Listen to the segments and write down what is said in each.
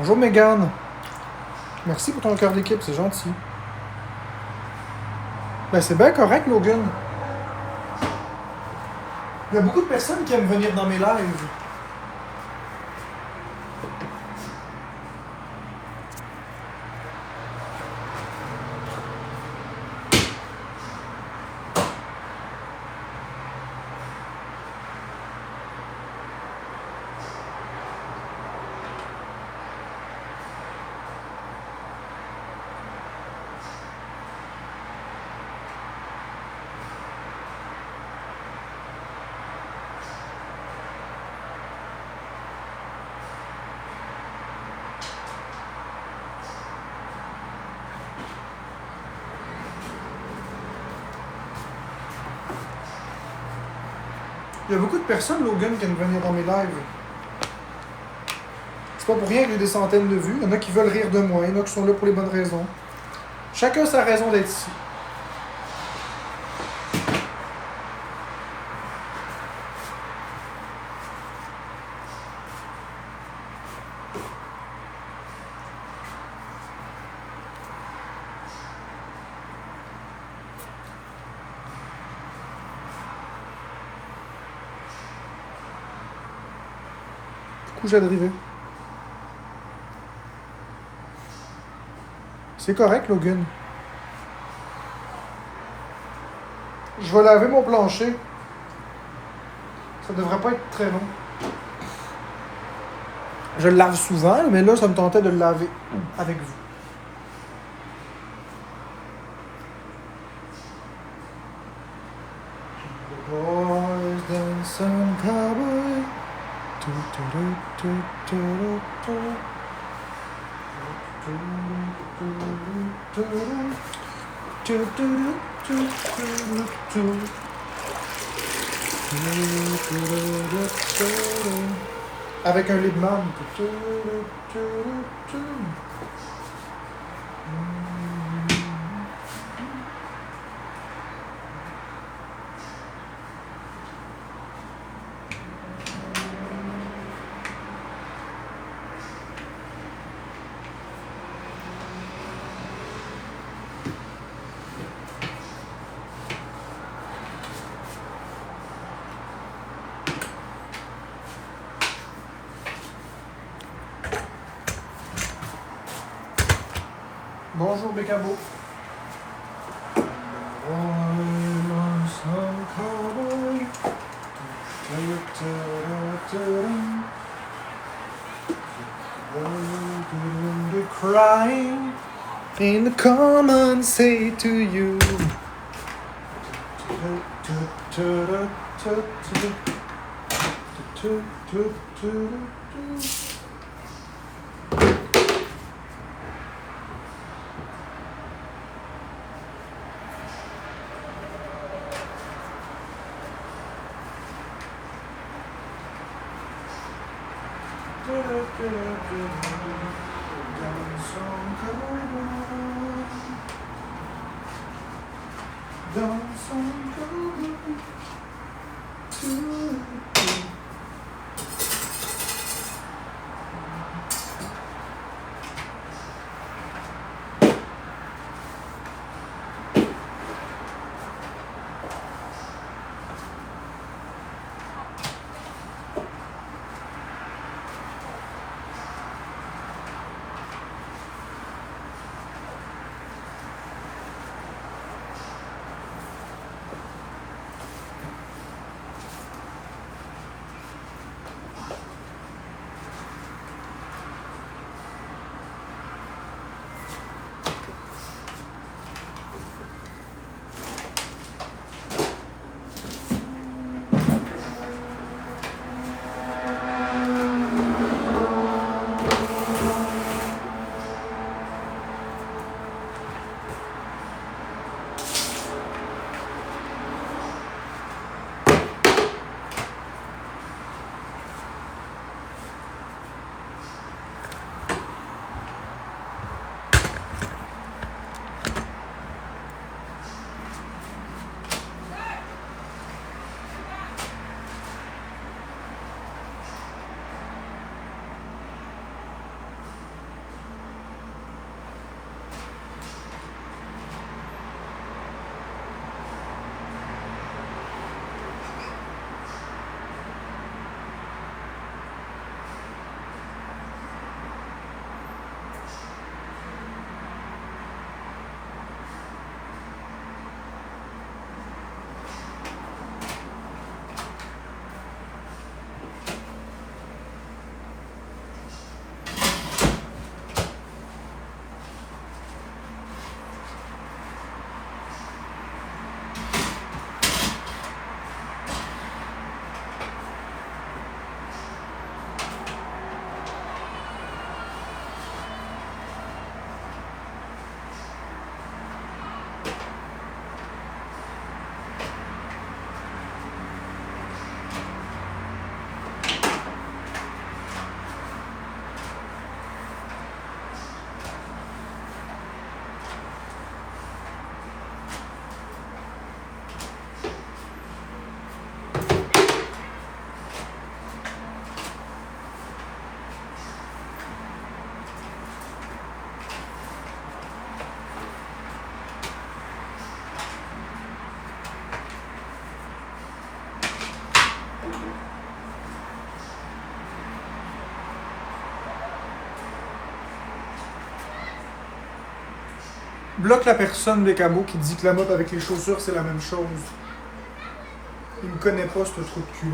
Bonjour Mégane. Merci pour ton cœur d'équipe, c'est gentil. Ben c'est bien correct, Logan. Il y a beaucoup de personnes qui aiment venir dans mes lives. Il y a beaucoup de personnes, Logan, qui aiment venir dans mes lives. C'est pas pour rien que j'ai des centaines de vues. Il y en a qui veulent rire de moi, il y en a qui sont là pour les bonnes raisons. Chacun sa raison d'être ici. Du coup, j'ai drivé. C'est correct, Logan. Je vais laver mon plancher. Ça devrait pas être très long. Je le lave souvent, mais là, ça me tentait de le laver avec vous. The boys dance on cowboy. Avec un Liebman. Bonjour Bécabo. Crying in the common say to you. Bloque la personne des cabots qui dit que la mop avec les chaussures, c'est la même chose. Il me connaît pas, ce trou de cul.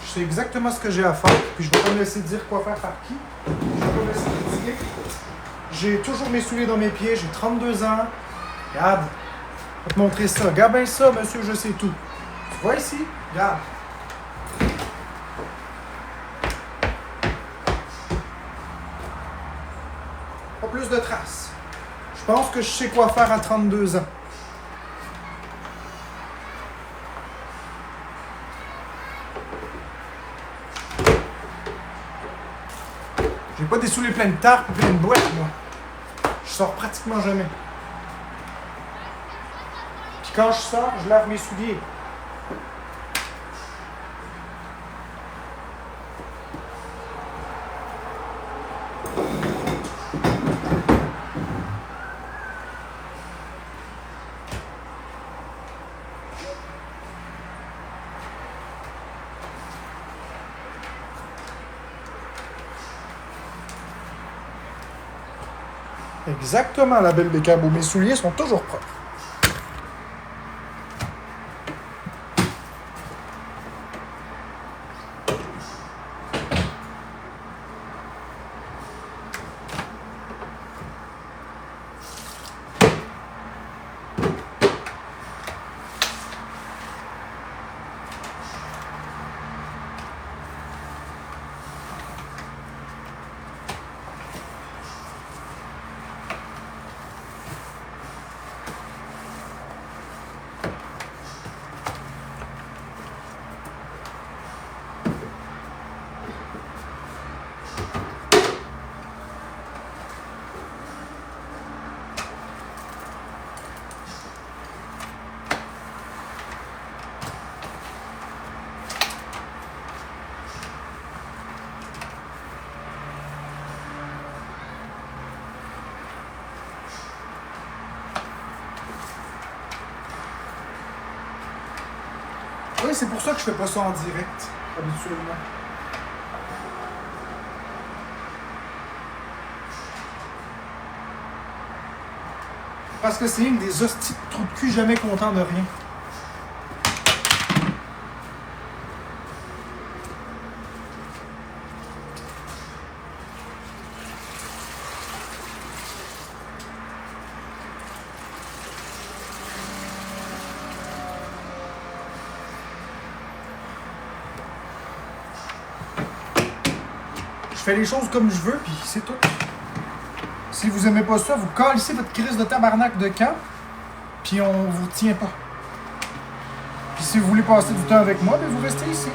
Je sais exactement ce que j'ai à faire, puis je vais pas me laisser dire quoi faire par qui. Je vais pas me laisser critiquer. J'ai toujours mes souliers dans mes pieds, j'ai 32 ans. Regarde, je vais te montrer ça. Regarde bien ça, monsieur, je sais tout. Tu vois ici? Regarde. Pas plus de traces. Je pense que je sais quoi faire à 32 ans. J'ai pas des souliers pleins de tarpes et plein de boîtes, moi. Je sors pratiquement jamais. Puis quand je sors, je lave mes souliers. Exactement, la belle des cabots. Mes souliers sont toujours propres. Oui, c'est pour ça que je fais pas ça en direct, habituellement. Parce que c'est une des hosties de trous de cul jamais content de rien. Je fais les choses comme je veux, puis c'est tout. Si vous aimez pas ça, vous calissez votre crise de tabarnak de camp, puis on vous tient pas. Puis si vous voulez passer du temps avec moi, ben vous restez ici.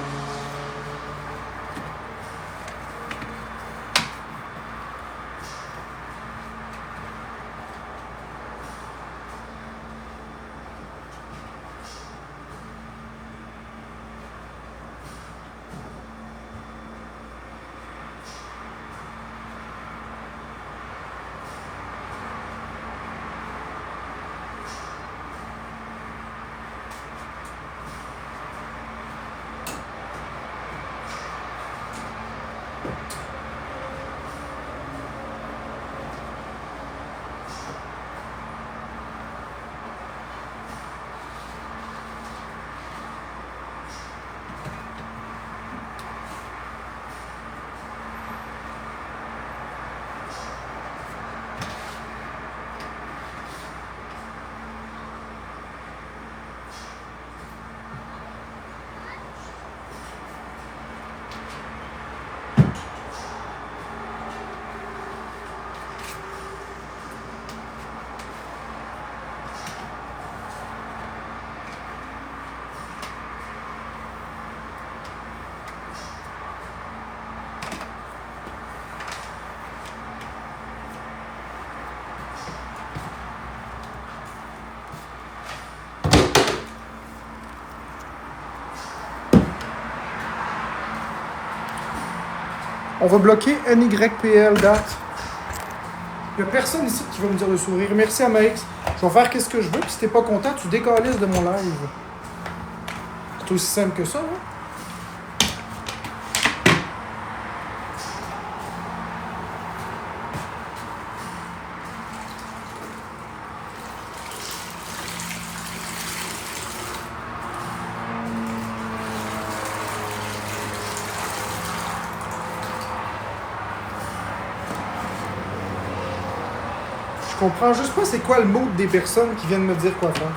On va bloquer NYPL date. Il n'y a personne ici qui va me dire de sourire. Merci Amax. Je vais faire qu'est-ce que je veux. Puis si t'es pas content, tu décalisses de mon live. C'est aussi simple que ça, hein? Je comprends juste pas c'est quoi le mood des personnes qui viennent me dire quoi faire.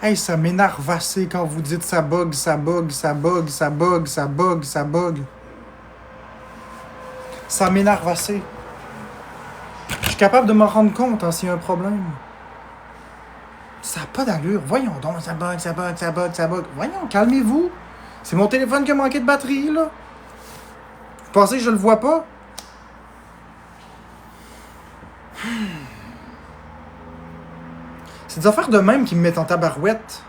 Hey, ça m'énerve assez quand vous dites ça bug, ça bug, ça bug, ça bug, ça bug, ça bug. Ça m'énerve assez. Je suis capable de me rendre compte s'il y a un problème. Ça n'a pas d'allure. Voyons donc, ça bug, ça bug, ça bug, ça bug. Voyons, calmez-vous. C'est mon téléphone qui a manqué de batterie, là. Vous pensez que je le vois pas? C'est des affaires de même qui me mettent en tabarouette.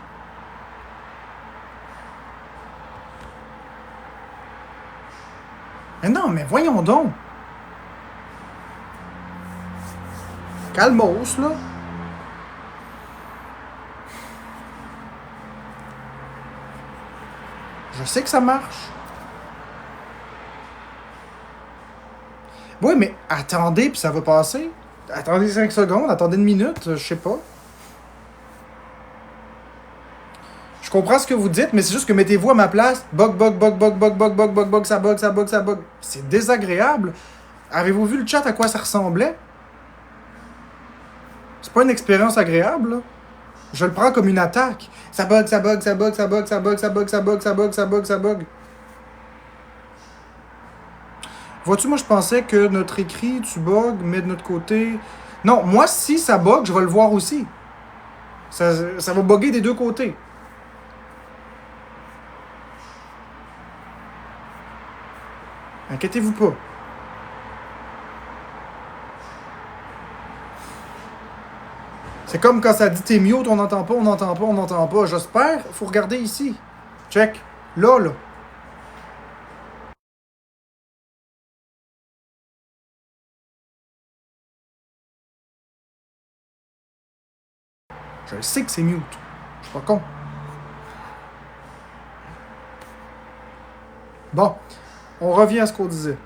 Mais non, mais voyons donc. Calmos, là. Je sais que ça marche. Oui, mais attendez, puis ça va passer. Attendez 5 secondes, attendez une minute, je sais pas. Je comprends ce que vous dites, mais c'est juste que mettez-vous à ma place. Bug, bug, bug, bug, bug, bug, bug, bug, bug, ça bug, ça bug, ça bug. C'est désagréable. Avez-vous vu le chat à quoi ça ressemblait? C'est pas une expérience agréable, là. Je le prends comme une attaque. Ça bug, ça bug, ça bug, ça bug, ça bug, ça bug, ça bug, ça bug, ça bug, ça bug. Vois-tu, moi je pensais que notre écrit, tu bugs, mais de notre côté. Non, moi si ça bug, je vais le voir aussi. Ça va bugger des deux côtés. Inquiétez-vous pas. C'est comme quand ça dit t'es mute, on n'entend pas, on n'entend pas, on n'entend pas. J'espère, faut regarder ici. Check. Là, là. Je sais que c'est mute. Je suis pas con. Bon, on revient à ce qu'on disait.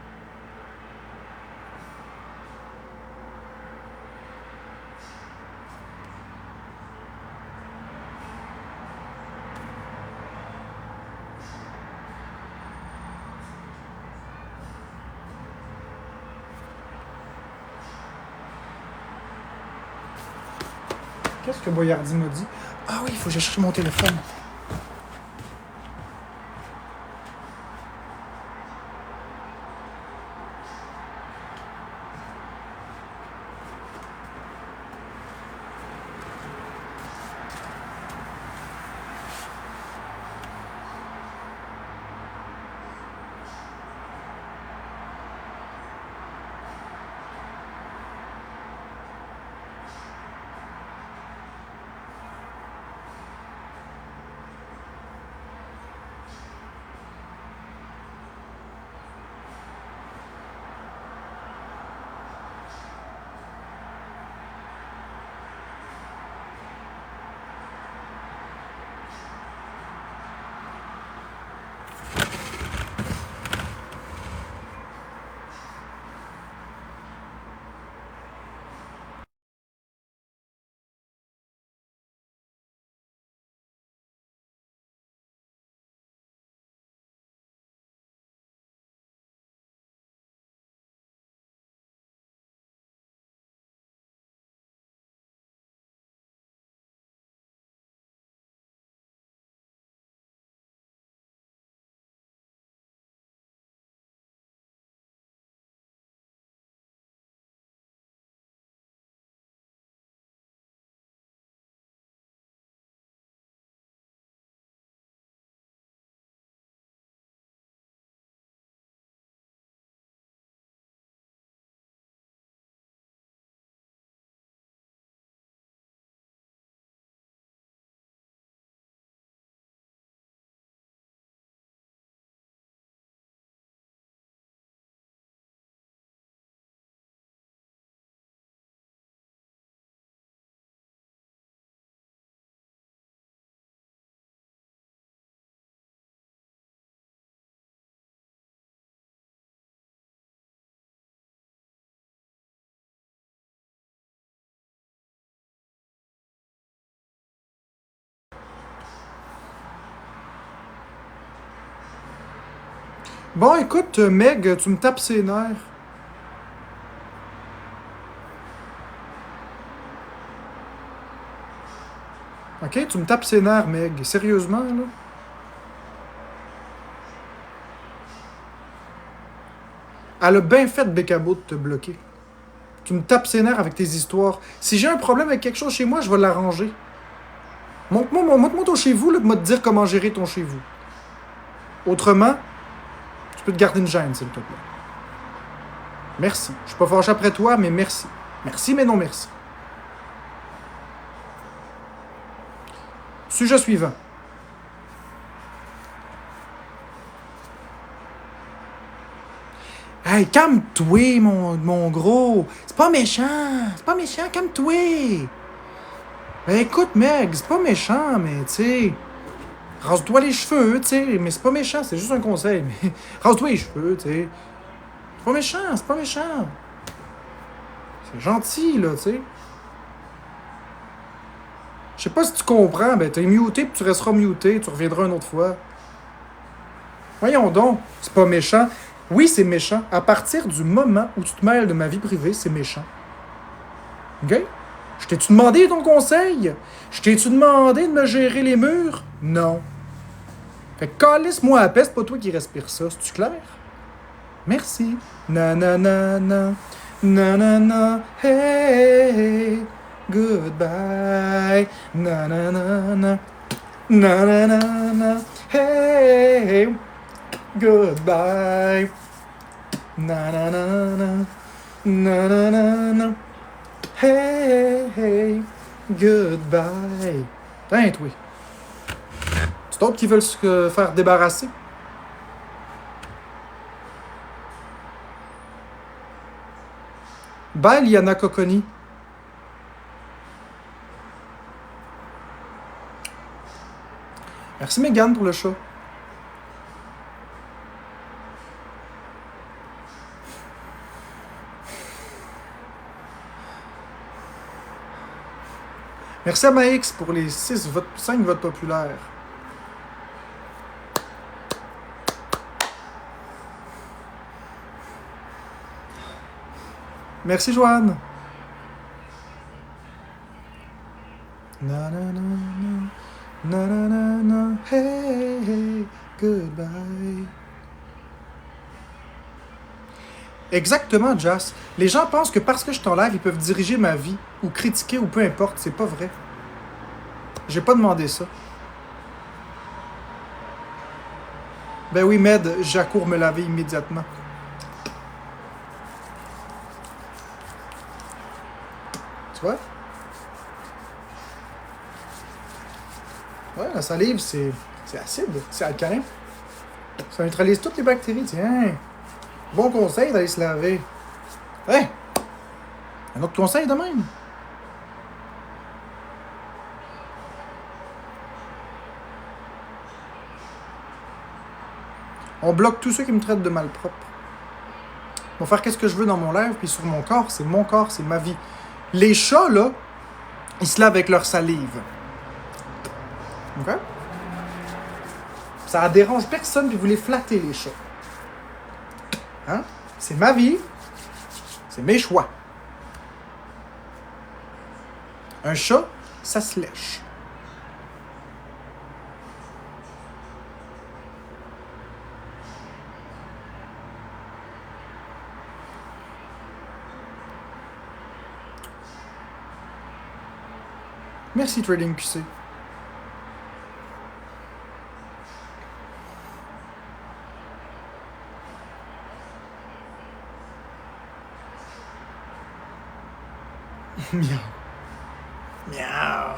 Qu'est-ce que Boyardi m'a dit? Ah oui, il faut que je cherche mon téléphone. Bon, écoute, Meg, tu me tapes ses nerfs. OK? Tu me tapes ses nerfs, Meg. Sérieusement, là? Elle a bien fait, Bécabo, de te bloquer. Tu me tapes ses nerfs avec tes histoires. Si j'ai un problème avec quelque chose chez moi, je vais l'arranger. Montre-moi ton chez vous, là, pour te dire comment gérer ton chez vous. Autrement, tu peux te garder une gêne, s'il te plaît. Merci. Je suis pas fâché après toi, mais merci. Merci, mais non merci. Sujet suivant. Hey, calme-toi, mon gros. C'est pas méchant. C'est pas méchant, calme-toi. Ben écoute, Meg, c'est pas méchant, mais tu sais. Rase-toi les cheveux, tu sais. Mais c'est pas méchant, c'est juste un conseil. Mais rase-toi les cheveux, tu sais. C'est pas méchant, c'est pas méchant. C'est gentil, là, tu sais. Je sais pas si tu comprends, ben t'es muté puis tu resteras muté, tu reviendras une autre fois. Voyons donc, c'est pas méchant. Oui, c'est méchant. À partir du moment où tu te mêles de ma vie privée, c'est méchant. OK? Je t'ai-tu demandé ton conseil? Je t'ai-tu demandé de me gérer les murs? Non. Fait que calisse-moi à la peste, pas toi qui respire ça. C'est-tu clair? Merci. Nanana. Nanana. Hey. Goodbye. Nanana. Nanana. Hey. Goodbye. Nanana. Nanana. Hey. Goodbye. Tain, toi. C'est d'autres qui veulent se faire débarrasser? Bye, Liana Coconi. Merci, Mégane, pour le chat. Merci à Max pour les 5 votes populaires. Merci, Joanne. Na na na na na na na na hey, hey goodbye. Exactement, Jas. Les gens pensent que parce que je suis en live, ils peuvent diriger ma vie ou critiquer ou peu importe. C'est pas vrai. J'ai pas demandé ça. Ben oui, Med, j'accours me laver immédiatement. Tu vois? Ouais, la salive, c'est acide, c'est alcalin. Ça neutralise toutes les bactéries, tiens. Bon conseil d'aller se laver. Hey! Un autre conseil de même. On bloque tous ceux qui me traitent de malpropre. Je vais faire qu'est-ce que je veux dans mon live, puis sur mon corps, c'est ma vie. Les chats, là, ils se lavent avec leur salive. OK? Ça dérange personne, puis vous les flattez, les chats. Hein? C'est ma vie. C'est mes choix. Un chat, ça se lèche. Merci, Trading QC. Miaou. Miaou.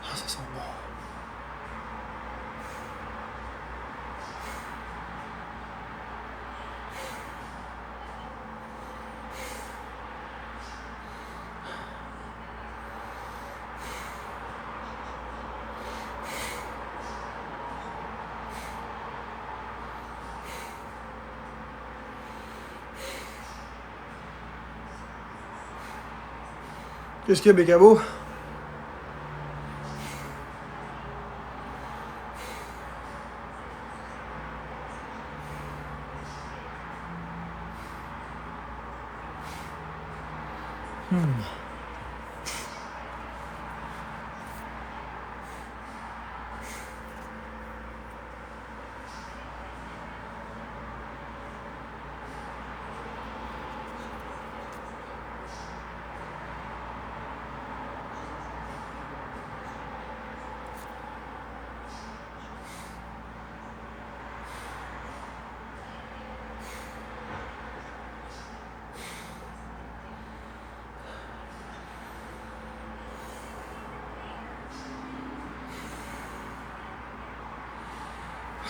Ah, ça sent bon. Qu'est-ce qu'il y a, Bécabo?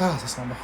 Ah, ça sent bon.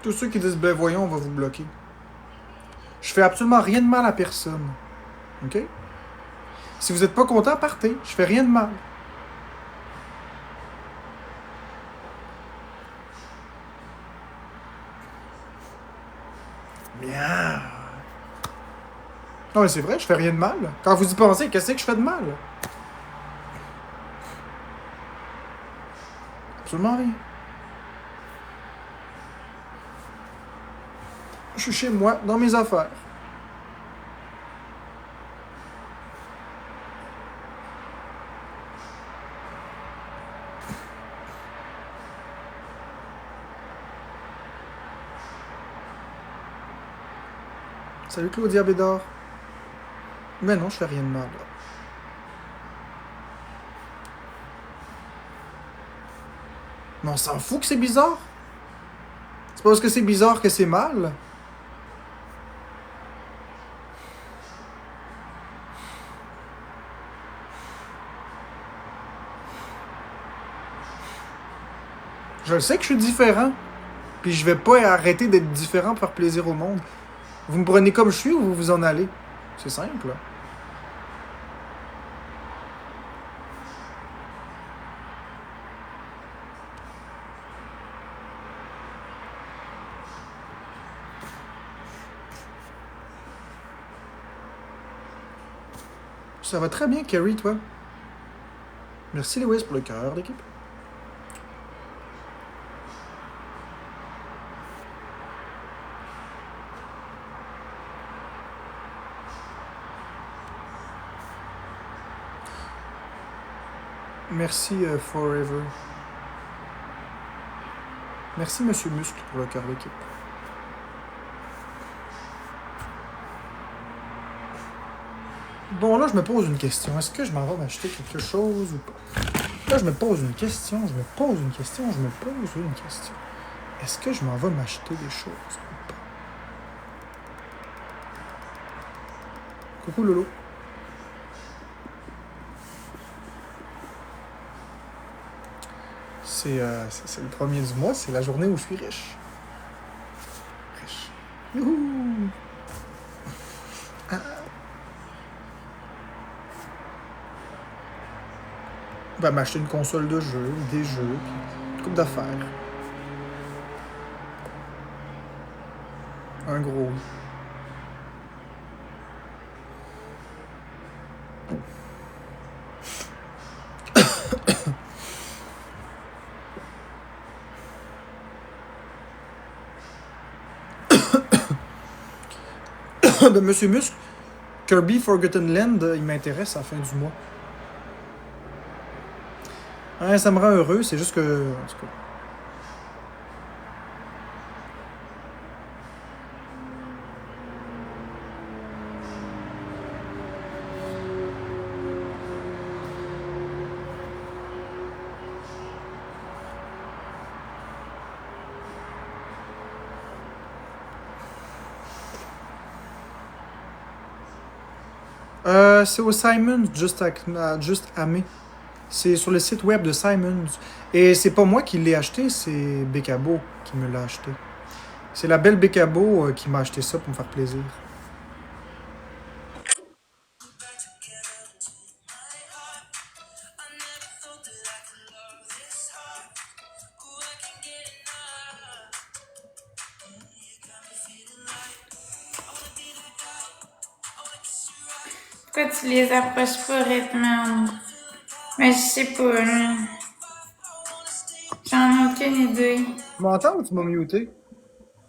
Tous ceux qui disent, ben voyons, on va vous bloquer. Je fais absolument rien de mal à personne. OK? Si vous n'êtes pas content, partez. Je fais rien de mal. Bien. Non, mais c'est vrai, je fais rien de mal. Quand vous y pensez, qu'est-ce que je fais de mal? Absolument rien. Je suis chez moi, dans mes affaires. Salut Claudia Bédard. Mais non, je fais rien de mal. Là. Mais on s'en fout que c'est bizarre. C'est pas parce que c'est bizarre que c'est mal. Je sais que je suis différent. Puis je vais pas arrêter d'être différent pour faire plaisir au monde. Vous me prenez comme je suis ou vous vous en allez? C'est simple. Là. Ça va très bien, Kerry, toi. Merci, Lewis, pour le cœur d'équipe. Merci, Forever. Merci, Monsieur Muscle, pour le cœur d'équipe. Bon, là, je me pose une question. Est-ce que je m'en vais m'acheter quelque chose ou pas? Là, je me pose une question, je me pose une question. Est-ce que je m'en vais m'acheter des choses ou pas? Coucou, Lolo. C'est le premier du mois, c'est la journée où je suis riche. Riche. Youhou! Ah. On va m'acheter une console de jeu, des jeux, puis une coupe d'affaires. Un gros. Ben, Monsieur Muscle, Kirby Forgotten Land, il m'intéresse à la fin du mois. Ouais, ça me rend heureux, c'est juste que... En tout cas. C'est au Simon, juste à mai. C'est sur le site web de Simons. Et c'est pas moi qui l'ai acheté, c'est Bécabo qui me l'a acheté. C'est la belle Bécabo qui m'a acheté ça pour me faire plaisir. Pourquoi tu les approches pas, Redman? Mais je sais pas, là. J'en ai aucune idée. Tu m'entends ou tu m'as muté?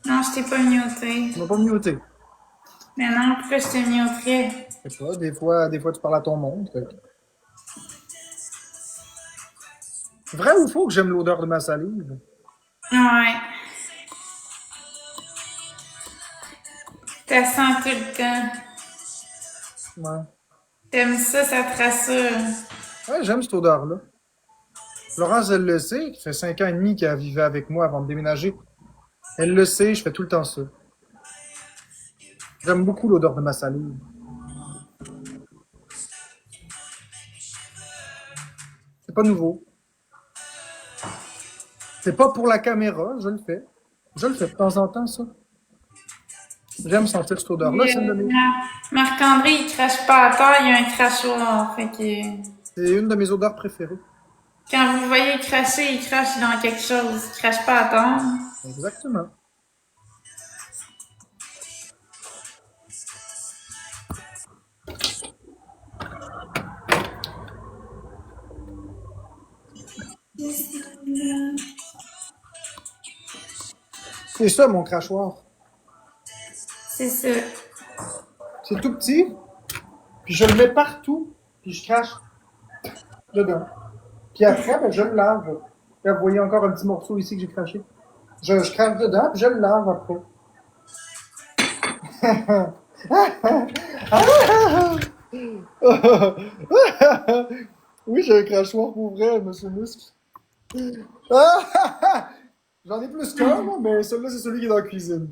Non, je t'ai pas muté. Tu m'as pas muté. Mais non, pourquoi je te muterais? Je sais pas, des fois tu parles à ton monde. Vrai ou faux que j'aime l'odeur de ma salive? Ouais. T'as sens tout le temps. Ouais. T'aimes ça, ça te rassure. Ouais, j'aime cette odeur-là. Florence, elle le sait, qui fait 5 ans et demi qu'elle vivait avec moi avant de déménager. Elle le sait, je fais tout le temps ça. J'aime beaucoup l'odeur de ma salive. C'est pas nouveau. C'est pas pour la caméra, je le fais. Je le fais de temps en temps, ça. J'aime sentir cette odeur-là, c'est une de mes... Marc-André, il crache pas à terre, il y a un crachoir. Fait que C'est une de mes odeurs préférées. quand vous le voyez cracher, il crache dans quelque chose. Il crache pas à terre. Exactement. C'est ça, mon crachoir. C'est ça. C'est tout petit, puis je le mets partout, puis je crache dedans. Puis après, ben, je le lave. Là, vous voyez encore un petit morceau ici que j'ai craché. Je crache dedans, puis je le lave après. Oui, j'ai un crachoir pour vrai, monsieur Muscle. J'en ai plus qu'un, moi, mais celui-là, c'est celui qui est dans la cuisine.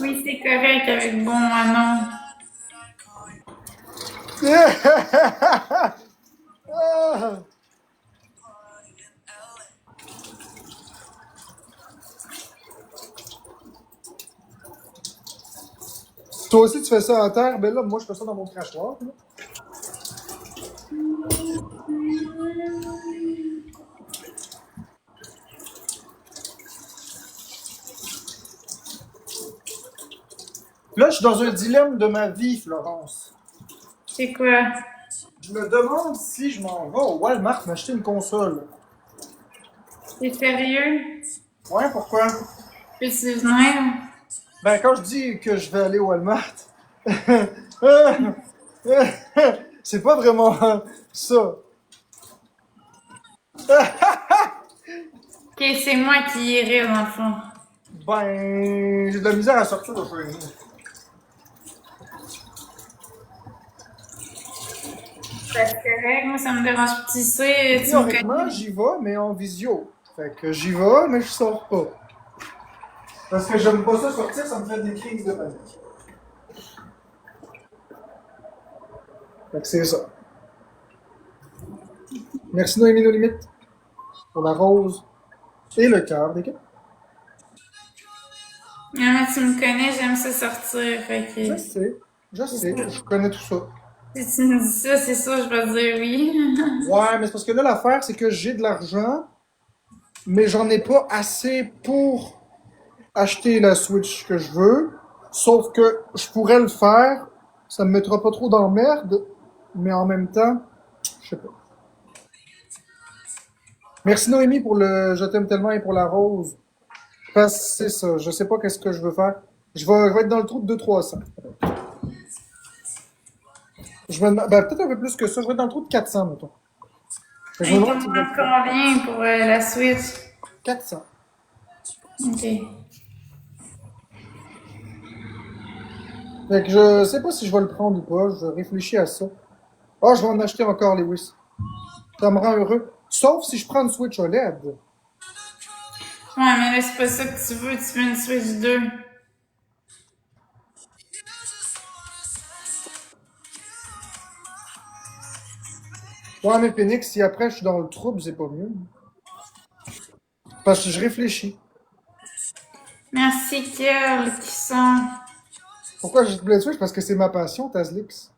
Oui, c'est correct avec bon Manon. Toi aussi, tu fais ça en terre, ben là, moi, je fais ça dans mon crachoir. Là. Là, je suis dans un dilemme de ma vie, Florence. C'est quoi? Je me demande si je m'en vais au Walmart m'acheter une console. T'es sérieux? Ouais, pourquoi? Peux-tu venir? Ben, quand je dis que je vais aller au Walmart, c'est pas vraiment ça. Ok, c'est moi qui irai dans le fond. Ben, j'ai de la misère à sortir de chez nous. C'est correct, moi ça me dérange pas. Tu sais, tu me Théoriquement, connais. j'y vais, mais en visio. Fait que j'y vais, mais je sors pas. Parce que j'aime pas ça sortir, ça me fait des crises de panique. Fait que c'est ça. Merci Noémie No Limite pour la rose et le cœur d'équipe. Non, mais tu me connais, j'aime ça sortir. Fait que Je sais, je connais tout ça. si tu me dis ça, c'est sûr, je vais dire oui. Ouais, mais c'est parce que là, l'affaire, c'est que j'ai de l'argent, mais j'en ai pas assez pour acheter la Switch que je veux. Sauf que je pourrais le faire, ça me mettra pas trop dans merde, mais en même temps, je sais pas. Merci Noémie pour le Je t'aime tellement et pour la rose. Parce que c'est ça, je sais pas qu'est-ce que je veux faire. Je vais être dans le trou de 200-300. Ben, peut-être un peu plus que ça, je vais être dans le trou de 400, mettons. Fait que je Et me t'en demande si je vais manques le faire. combien pour la Switch? 400. Ok. Fait que je sais pas si je vais le prendre ou pas, je réfléchis à ça. Ah, je vais en acheter encore, Lewis. Ça me rend heureux. Sauf si je prends une Switch OLED. Ouais, mais là, c'est pas ça que tu veux. Tu veux une Switch 2. Ouais, mais Phoenix, si après je suis dans le trouble, c'est pas mieux. Parce que je réfléchis. Merci, Kel, qui sont. Pourquoi je voulais Switch? Parce que c'est ma passion, Tazlix.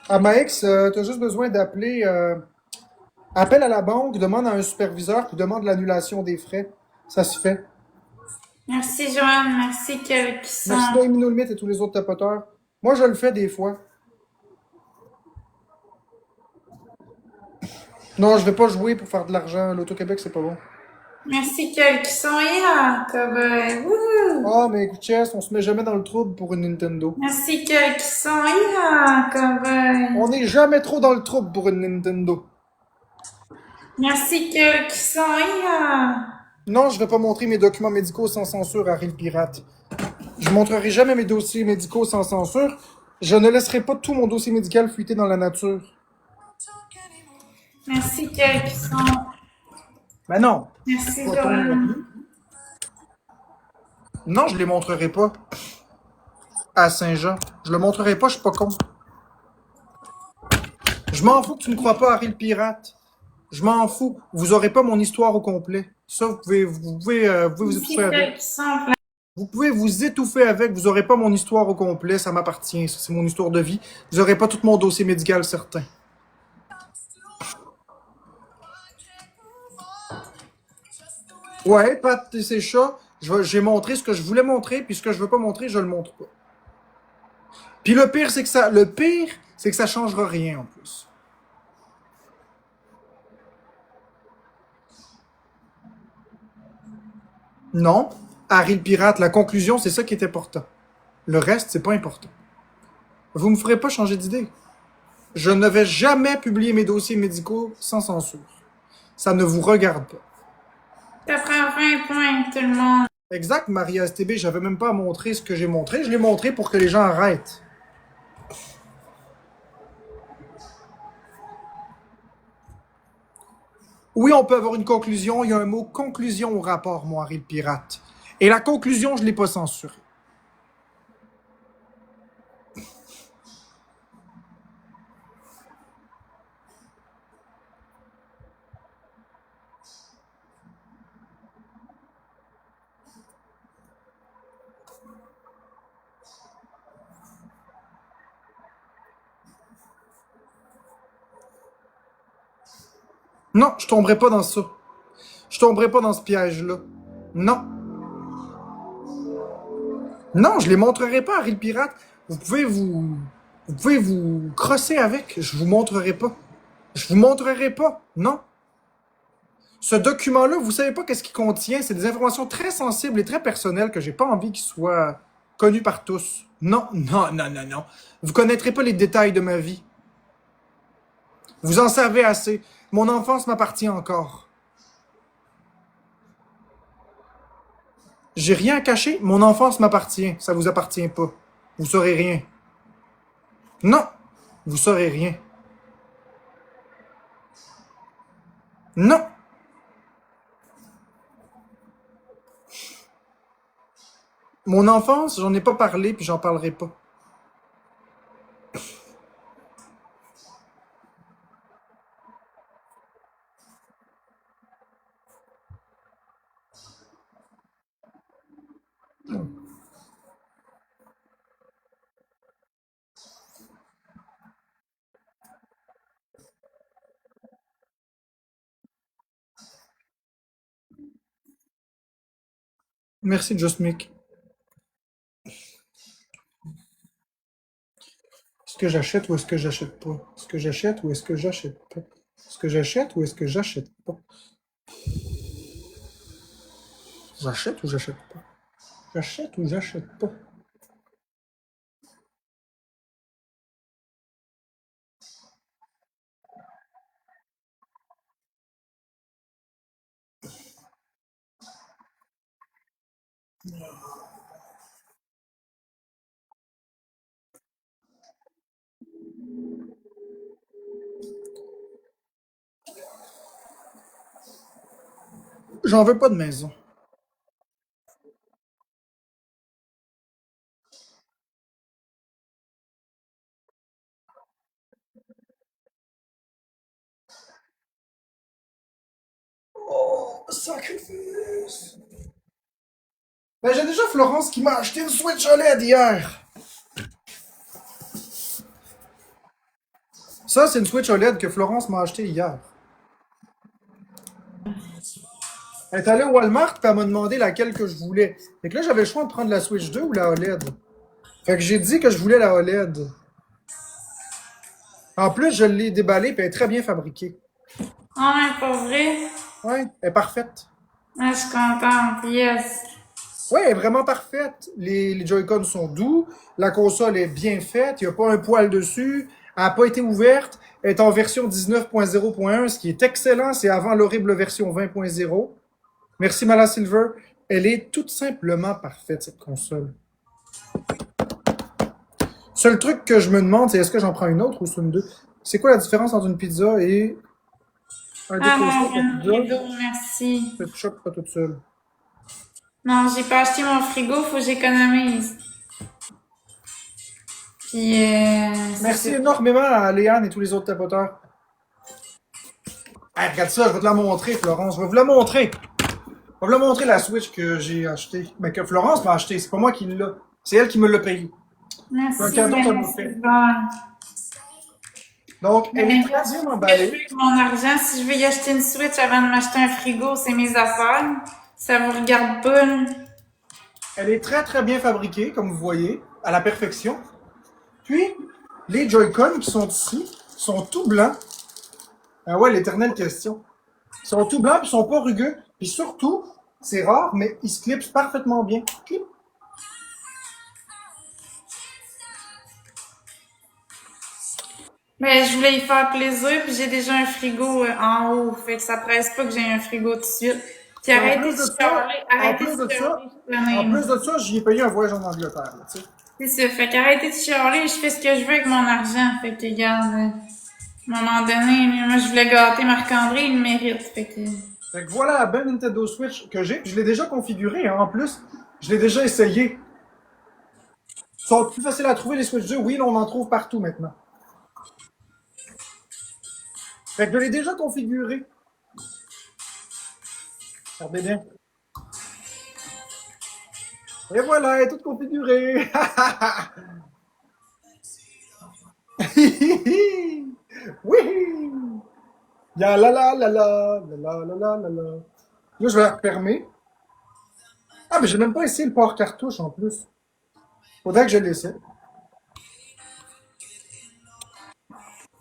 À ma ex, t'as juste besoin d'appeler. Appelle à la banque, demande à un superviseur, puis demande l'annulation des frais. Ça se fait. Merci, Joanne. Merci, Kel, qui Merci sont. Noémie No Limite et tous les autres tapoteurs. Moi, je le fais des fois. Non, je vais pas jouer pour faire de l'argent. L'Auto-Québec, c'est pas bon. Merci, Kel, qui sont. Yeah, cowboy. Wouhou! Ah, mais écoute, Chess, on se met jamais dans le trouble pour une Nintendo. Merci, Kel, qui sont. Yeah, cowboy. On n'est jamais trop dans le trouble pour une Nintendo. Merci, Kel, qui sont. Yeah. Non, je vais pas montrer mes documents médicaux sans censure à Rille Pirate. Je montrerai jamais mes dossiers médicaux sans censure. Je ne laisserai pas tout mon dossier médical fuiter dans la nature. Merci, Kel, qui sont. Mais non. Merci, Pas ton non Joanne. plus. Non, je les montrerai pas à Saint-Jean. Je le montrerai pas, je suis pas con. Je m'en fous que tu ne crois pas à Harry le pirate. Je m'en fous. Vous aurez pas mon histoire au complet. Ça, vous pouvez vous étouffer Merci, Kel, avec. qui sont. Vous pouvez vous étouffer avec. Vous aurez pas mon histoire au complet. Ça m'appartient. Ça, c'est mon histoire de vie. Vous aurez pas tout mon dossier médical certain. Ouais, Pat et ses chats. J'ai montré ce que je voulais montrer, puis ce que je veux pas montrer, je le montre pas. Puis le pire, c'est que ça changera rien en plus. Non, Harry le pirate, la conclusion, c'est ça qui est important. Le reste, c'est pas important. Vous me ferez pas changer d'idée. Je ne vais jamais publier mes dossiers médicaux sans censure. Ça ne vous regarde pas. Ça prend 20 points, tout le monde. Exact, Maria STB, j'avais même pas à montrer ce que j'ai montré. Je l'ai montré pour que les gens arrêtent. Oui, on peut avoir une conclusion. Il y a un mot conclusion au rapport, moi, Harry le pirate. Et la conclusion, je l'ai pas censurée. Non, je tomberai pas dans ça. Je tomberai pas dans ce piège-là. Non. Non, je les montrerai pas, Harry le pirate. Vous pouvez vous crosser avec. Je vous montrerai pas. Je vous montrerai pas. Non. Ce document-là, vous savez pas qu'est-ce qu'il contient. C'est des informations très sensibles et très personnelles que j'ai pas envie qu'ils soient connues par tous. Non, non, non, non, non. Vous connaîtrez pas les détails de ma vie. Vous en savez assez. Mon enfance m'appartient encore. J'ai rien à cacher. Mon enfance m'appartient. Ça vous appartient pas. Vous saurez rien. Non, vous saurez rien. Non. Mon enfance, j'en ai pas parlé, puis j'en parlerai pas. Merci, Just Mick. Est-ce que j'achète ou est-ce que j'achète pas? Est-ce que j'achète ou est-ce que j'achète pas? Est-ce que j'achète ou est-ce que j'achète pas? J'achète ou j'achète pas? J'achète ou j'achète pas? J'en veux pas de maison. Oh, sacrifice! Ben, j'ai déjà Florence qui m'a acheté une Switch OLED hier. Ça, c'est une Switch OLED que Florence m'a acheté hier. Elle est allée au Walmart et elle m'a demandé laquelle que je voulais. Fait que là, j'avais le choix de prendre la Switch 2 ou la OLED. Fait que j'ai dit que je voulais la OLED. En plus, je l'ai déballée et elle est très bien fabriquée. Ah, pas vrai? Ouais, elle est parfaite. Ah, je suis contente, yes. Ouais, elle est vraiment parfaite. Les Joy-Con sont doux. La console est bien faite. Il n'y a pas un poil dessus. Elle n'a pas été ouverte. Elle est en version 19.0.1, ce qui est excellent. C'est avant l'horrible version 20.0. Merci Mala Silver. Elle est tout simplement parfaite, cette console. Seul truc que je me demande, c'est est-ce que j'en prends une autre ou c'est une deux? C'est quoi la différence entre une pizza et un Ah découseur non, de pizza? rideau, merci. Pet shop pas toute seule. Non, j'ai pas acheté mon frigo, faut que j'économise. Puis, c'est Merci ça. énormément à Léane et tous les autres tapoteurs. Hey, regarde ça, je vais te la montrer, Florence. Je vais vous la montrer. Je vais vous la montrer la Switch que j'ai achetée. Mais que Florence m'a acheté. C'est pas moi qui l'a. C'est elle qui me l'a payé. C'est un Merci, cadeau qu'elle m'a merci, fait. bon. Donc, elle est Mais très ce bien que je fais emballée. avec mon argent, si je veux y acheter une Switch avant de m'acheter un frigo, c'est mes affaires. Ça vous regarde pas, là. Elle est très très bien fabriquée, comme vous voyez, à la perfection. Puis, les Joy-Con qui sont ici sont tout blancs. Ah ouais, l'éternelle question. Ils sont tout blancs, puis ils sont pas rugueux. Puis surtout, c'est rare, mais ils se clipsent parfaitement bien. Clip. Ben, je voulais y faire plaisir, puis j'ai déjà un frigo en haut. Fait que ça presse pas que j'ai un frigo tout de suite. Puis Puis en arrêtez plus de de ça, chialer, en arrêtez de plus de chialer, ça, je suis tannée, en là. plus de ça, j'y ai payé un voyage en Angleterre, là, tu sais. C'est ça. Fait qu'arrêtez de chialer, je fais ce que je veux avec mon argent. Fait que, regarde, à un moment donné, moi, je voulais gâter Marc-André, il le mérite. Fait que, Fait que voilà la belle Nintendo Switch que j'ai. Je l'ai déjà configurée, hein, en plus. Je l'ai déjà essayé. Ils sont plus faciles à trouver les Switch 2. Oui, là, on en trouve partout maintenant. Fait que je l'ai déjà configurée. Regardez bien. Et voilà, elle est toute configurée. Oui! Ya la la la la la la la la la la. Là, je vais la refermer. Ah, mais j'ai même pas essayé le port cartouche en plus. Faudrait que je l'essaie.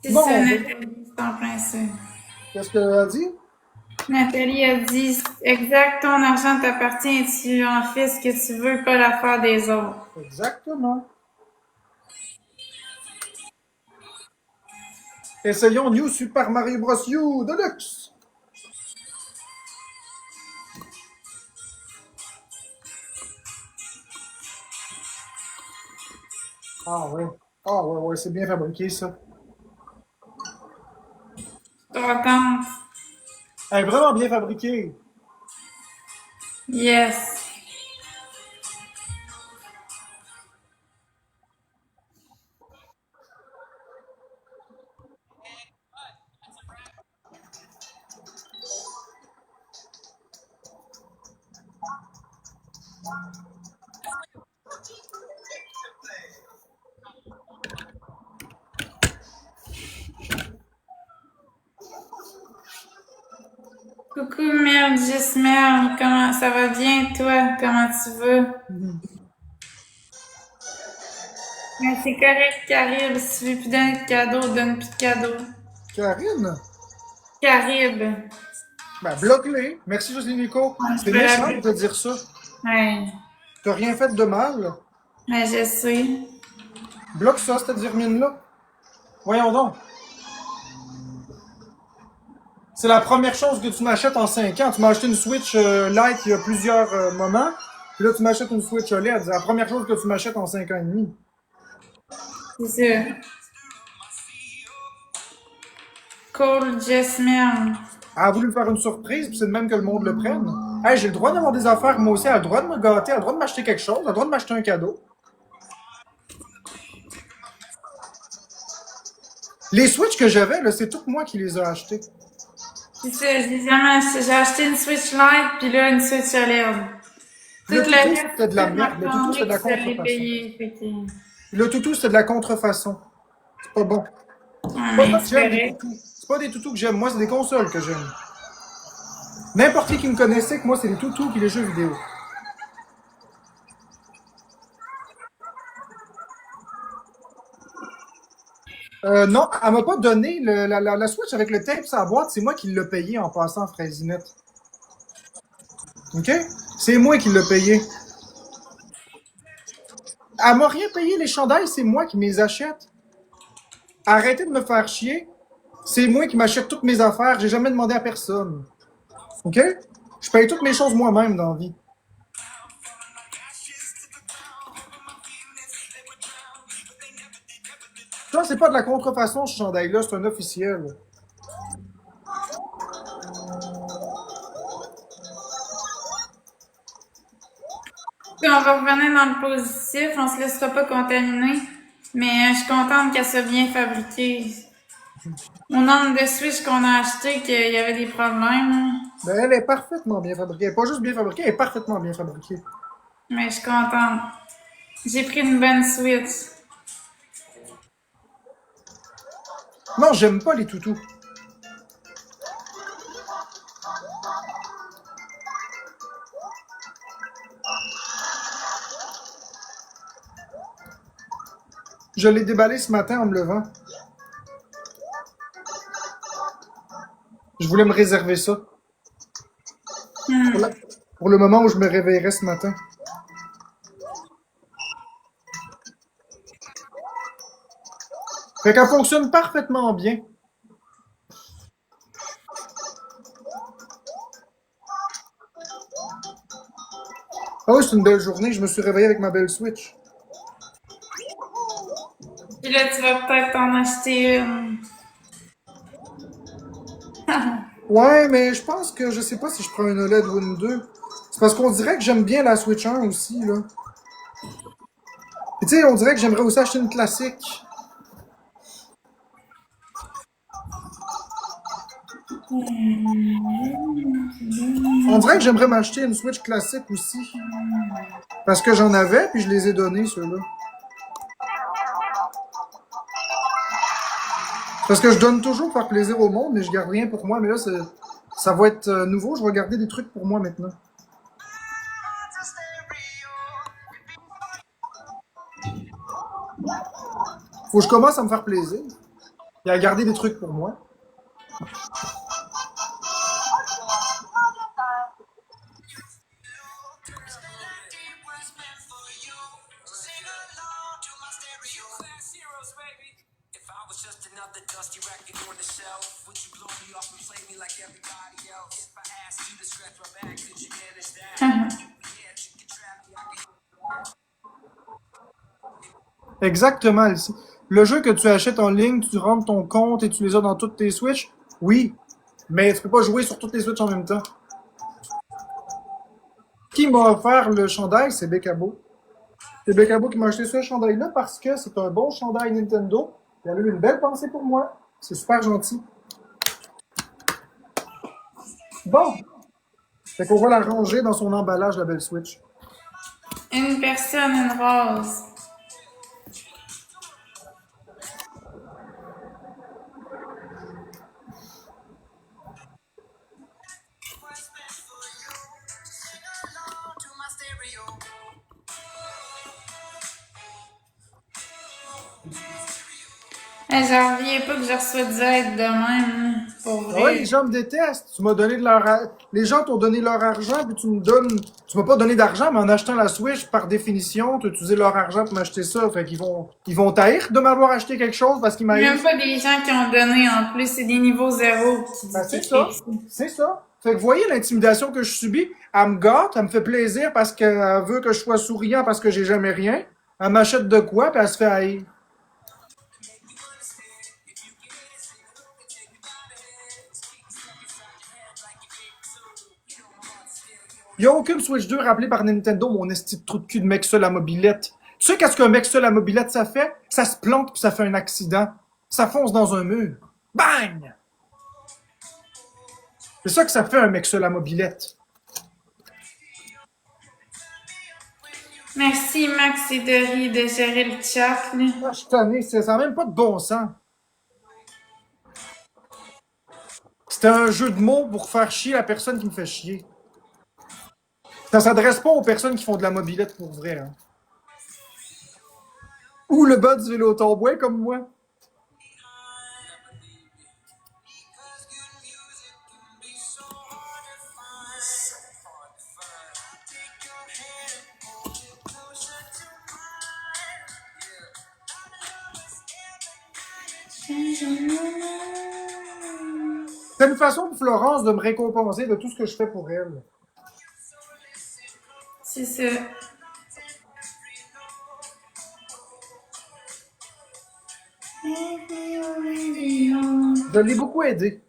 c'est ça, Bon, ben, Nathalie, c'est en plein ça. qu'est-ce qu'elle a dit? Nathalie a dit, exact, ton argent t'appartient et tu en fais ce que tu veux, pas l'affaire des autres. Exactement. Essayons New Super Mario Bros. U Deluxe. Ah ouais. Ah ouais, ouais, c'est bien fabriqué ça. Contente. Elle est vraiment bien fabriquée. Yes. Coucou, merde, juste merde. Comment ça va bien, toi? Comment tu vas? Mais c'est correct, Caribe. Si tu veux plus donner de cadeaux, donne plus de cadeaux. Karine? Caribe. Ben, bloque-les. Merci, Jocelyne Nico. Ouais, je C'est vais méchant de l'appeler. te dire ça. Ouais. T'as rien fait de mal. Ouais, je sais. Bloque ça, cette vermine-là. Voyons donc. C'est la première chose que tu m'achètes en 5 ans. Tu m'as acheté une Switch Lite il y a plusieurs moments. Puis là, tu m'achètes une Switch OLED. C'est la première chose que tu m'achètes en 5 ans et demi. C'est ça. Cool, just merde. Elle a voulu me faire une surprise, puis c'est de même que le monde le prenne. Hey, j'ai le droit d'avoir des affaires, moi aussi. Elle a le droit de me gâter, elle a le droit de m'acheter quelque chose, elle a le droit de m'acheter un cadeau. Les Switch que j'avais, là, c'est tout moi qui les ai achetés. C'est ça, je les ai jamais achetés. J'ai acheté une Switch Lite, puis là, une Switch OLED. Tout Le le toutou, reste, c'était de la c'est merde. Le toutou, c'était Marc-André de la qui se l'est contrefaçon. payé. Fait que... Le toutou, c'était de la contrefaçon. C'est pas bon. Ouais, Pas mais ça que c'est j'aime, des correct. toutous. C'est pas des toutous que j'aime. Moi, c'est des consoles que j'aime. N'importe qui me connaissait que moi, c'est les toutous qui les jeux vidéo. Non, elle m'a pas donné la Switch avec le tape sur la boîte. C'est moi qui l'ai payé en passant Fraisinette. OK? C'est moi qui l'ai payé. Elle m'a rien payé les chandails, c'est moi qui me les achète. Arrêtez de me faire chier. C'est moi qui m'achète toutes mes affaires. J'ai jamais demandé à personne. OK? Je paye toutes mes choses moi-même dans la vie. Ça, c'est pas de la contrefaçon, ce chandail-là, c'est un officiel. Puis on va revenir dans le positif, on se laissera pas contaminer. Mais je suis contente qu'elle soit bien fabriquée. Au nombre de Switch qu'on a acheté, qu'il y avait des problèmes, hein. Ben, elle est parfaitement bien fabriquée. Elle est pas juste bien fabriquée, elle est parfaitement bien fabriquée. Mais je suis contente. J'ai pris une bonne Switch. Non, j'aime pas les toutous. Je l'ai déballé ce matin en me levant. Je voulais me réserver ça. Pour, la- pour le moment où je me réveillerai ce matin. Fait qu'elle fonctionne parfaitement bien. Ah oui, c'est une belle journée. Je me suis réveillé avec ma belle Switch. Puis là, tu vas peut-être en acheter une. Ouais, mais je pense que je sais pas si je prends une OLED ou une 2. C'est parce qu'on dirait que j'aime bien la Switch 1 aussi, là. Et tu sais, on dirait que j'aimerais aussi acheter une classique. On dirait que j'aimerais m'acheter une Switch classique aussi. Parce que j'en avais, puis je les ai donnés, ceux-là. Parce que je donne toujours pour faire plaisir au monde, mais je garde rien pour moi. Mais là, ça va être nouveau. Je vais garder des trucs pour moi maintenant. Faut que je commence à me faire plaisir. Et à garder des trucs pour moi. Exactement, Alice. Le jeu que tu achètes en ligne, tu rentres ton compte et tu les as dans toutes tes Switch, oui. Mais tu peux pas jouer sur toutes les Switch en même temps. Qui m'a offert le chandail, c'est Becabo. C'est Becabo qui m'a acheté ce chandail-là parce que c'est un bon chandail Nintendo. Il a eu une belle pensée pour moi. C'est super gentil. Bon. Fait qu'on va la ranger dans son emballage, la belle Switch. Une personne, une rose. Hey, j'en reviens pas que je reçois du aide de même, pour Ah ouais, les vrai. gens me détestent. Tu m'as donné de Les gens t'ont donné leur argent, puis tu me donnes. Tu m'as pas donné d'argent, mais en achetant la Switch, par définition, tu as utilisé leur argent pour m'acheter ça. Fait qu'ils vont. Ils vont taire de m'avoir acheté quelque chose parce qu'ils Même m'haïssent. pas des gens qui ont donné en plus, c'est des niveaux zéro qui Ben, disent c'est qu'ils ça. écrivent ça. C'est ça. Fait que voyez l'intimidation que je subis. Elle me gâte, elle me fait plaisir parce qu'elle veut que je sois souriant parce que j'ai jamais rien. Elle m'achète de quoi, puis elle se fait haïr. Il n'y a aucune Switch 2 rappelée par Nintendo, mon esti de trou de cul de mec seul à mobilette. Tu sais qu'est-ce qu'un mec seul à mobilette ça fait? Ça se plante puis ça fait un accident. Ça fonce dans un mur. Bang! C'est ça que ça fait un mec seul à mobilette. Merci, Max et Dory, de gérer le chat. Là. Ah, je suis tanné, ça n'a même pas de bon sens. C'était un jeu de mots pour faire chier la personne qui me fait chier. Ça s'adresse pas aux personnes qui font de la mobilette pour vrai. Hein. Ou le bas du vélo tomboy comme moi. C'est une façon pour Florence de me récompenser de tout ce que je fais pour elle. C'est ça. Je l'ai beaucoup aidé.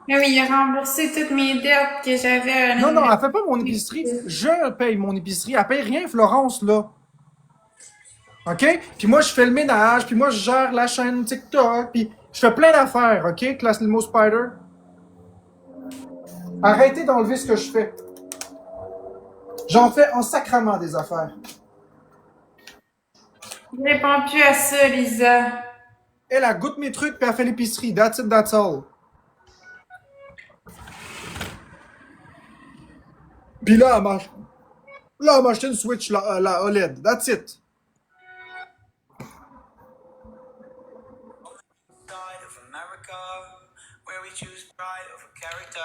Mais oui, il a remboursé toutes mes dettes que j'avais à Non, non, elle l'université. fait pas mon épicerie. Je paye mon épicerie. Elle paye rien, Florence, là. OK? Puis moi, je fais le ménage, puis moi, je gère la chaîne TikTok, puis je fais plein d'affaires, OK? Classe Limo Spider. Arrêtez d'enlever ce que je fais. J'en fais en sacrament des affaires. Je réponds plus à ça, Lisa. Elle goûte mes trucs, puis elle fait l'épicerie. That's it, that's all. Puis là, elle m'a acheté une Switch, la OLED. That's it.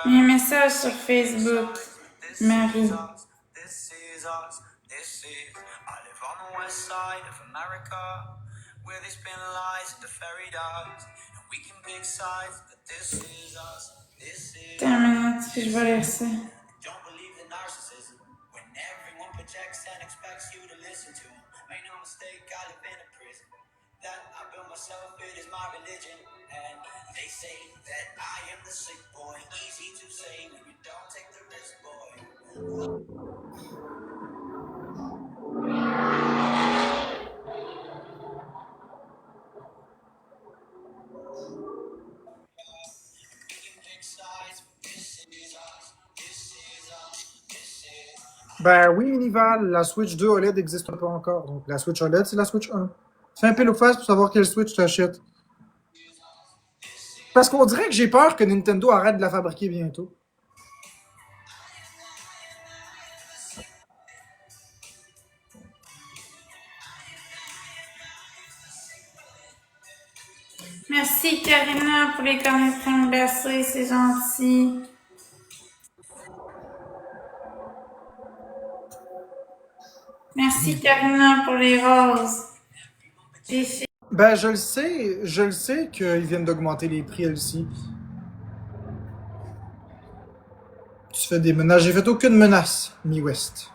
Un message sur Facebook. Marie. Attends une minute, puis je vais lire ça. Ben oui, Minival, la Switch 2 OLED n'existe pas encore. Donc la Switch OLED, c'est la Switch 1. Fais un pile ou face pour savoir quelle Switch t'achètes. Parce qu'on dirait que j'ai peur que Nintendo arrête de la fabriquer bientôt. Merci, Karina, pour les cornets de crème glacée, c'est gentil. Merci, Karina, pour les roses. Ben je le sais qu'ils viennent d'augmenter les prix aussi. Tu fais des menaces. J'ai fait aucune menace, Mi-West.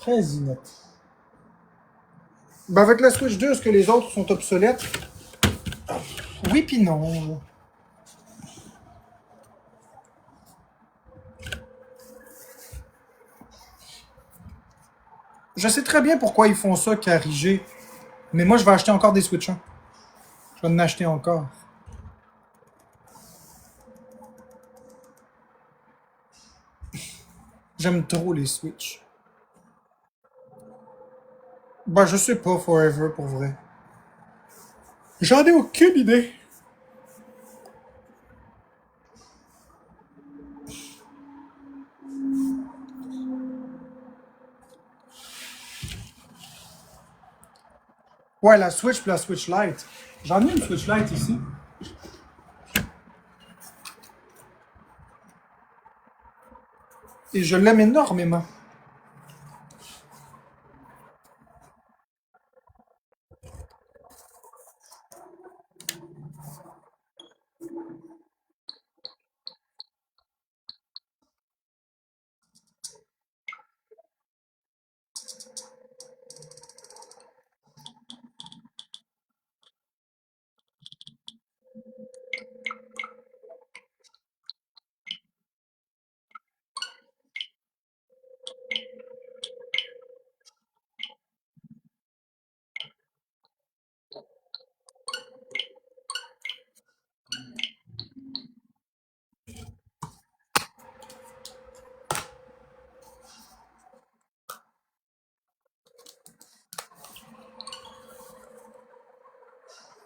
Fraisinette. Ben avec la Switch 2, est-ce que les autres sont obsolètes? Oui pis non. Je sais très bien pourquoi ils font ça, Carigé. Mais moi, je vais acheter encore des Switch 1. Je vais en acheter encore. J'aime trop les Switch. Ben, je sais pas, Forever, pour vrai. J'en ai aucune idée. Ouais, la Switch puis la Switch Lite. J'en ai une Switch Lite ici. Et je l'aime énormément.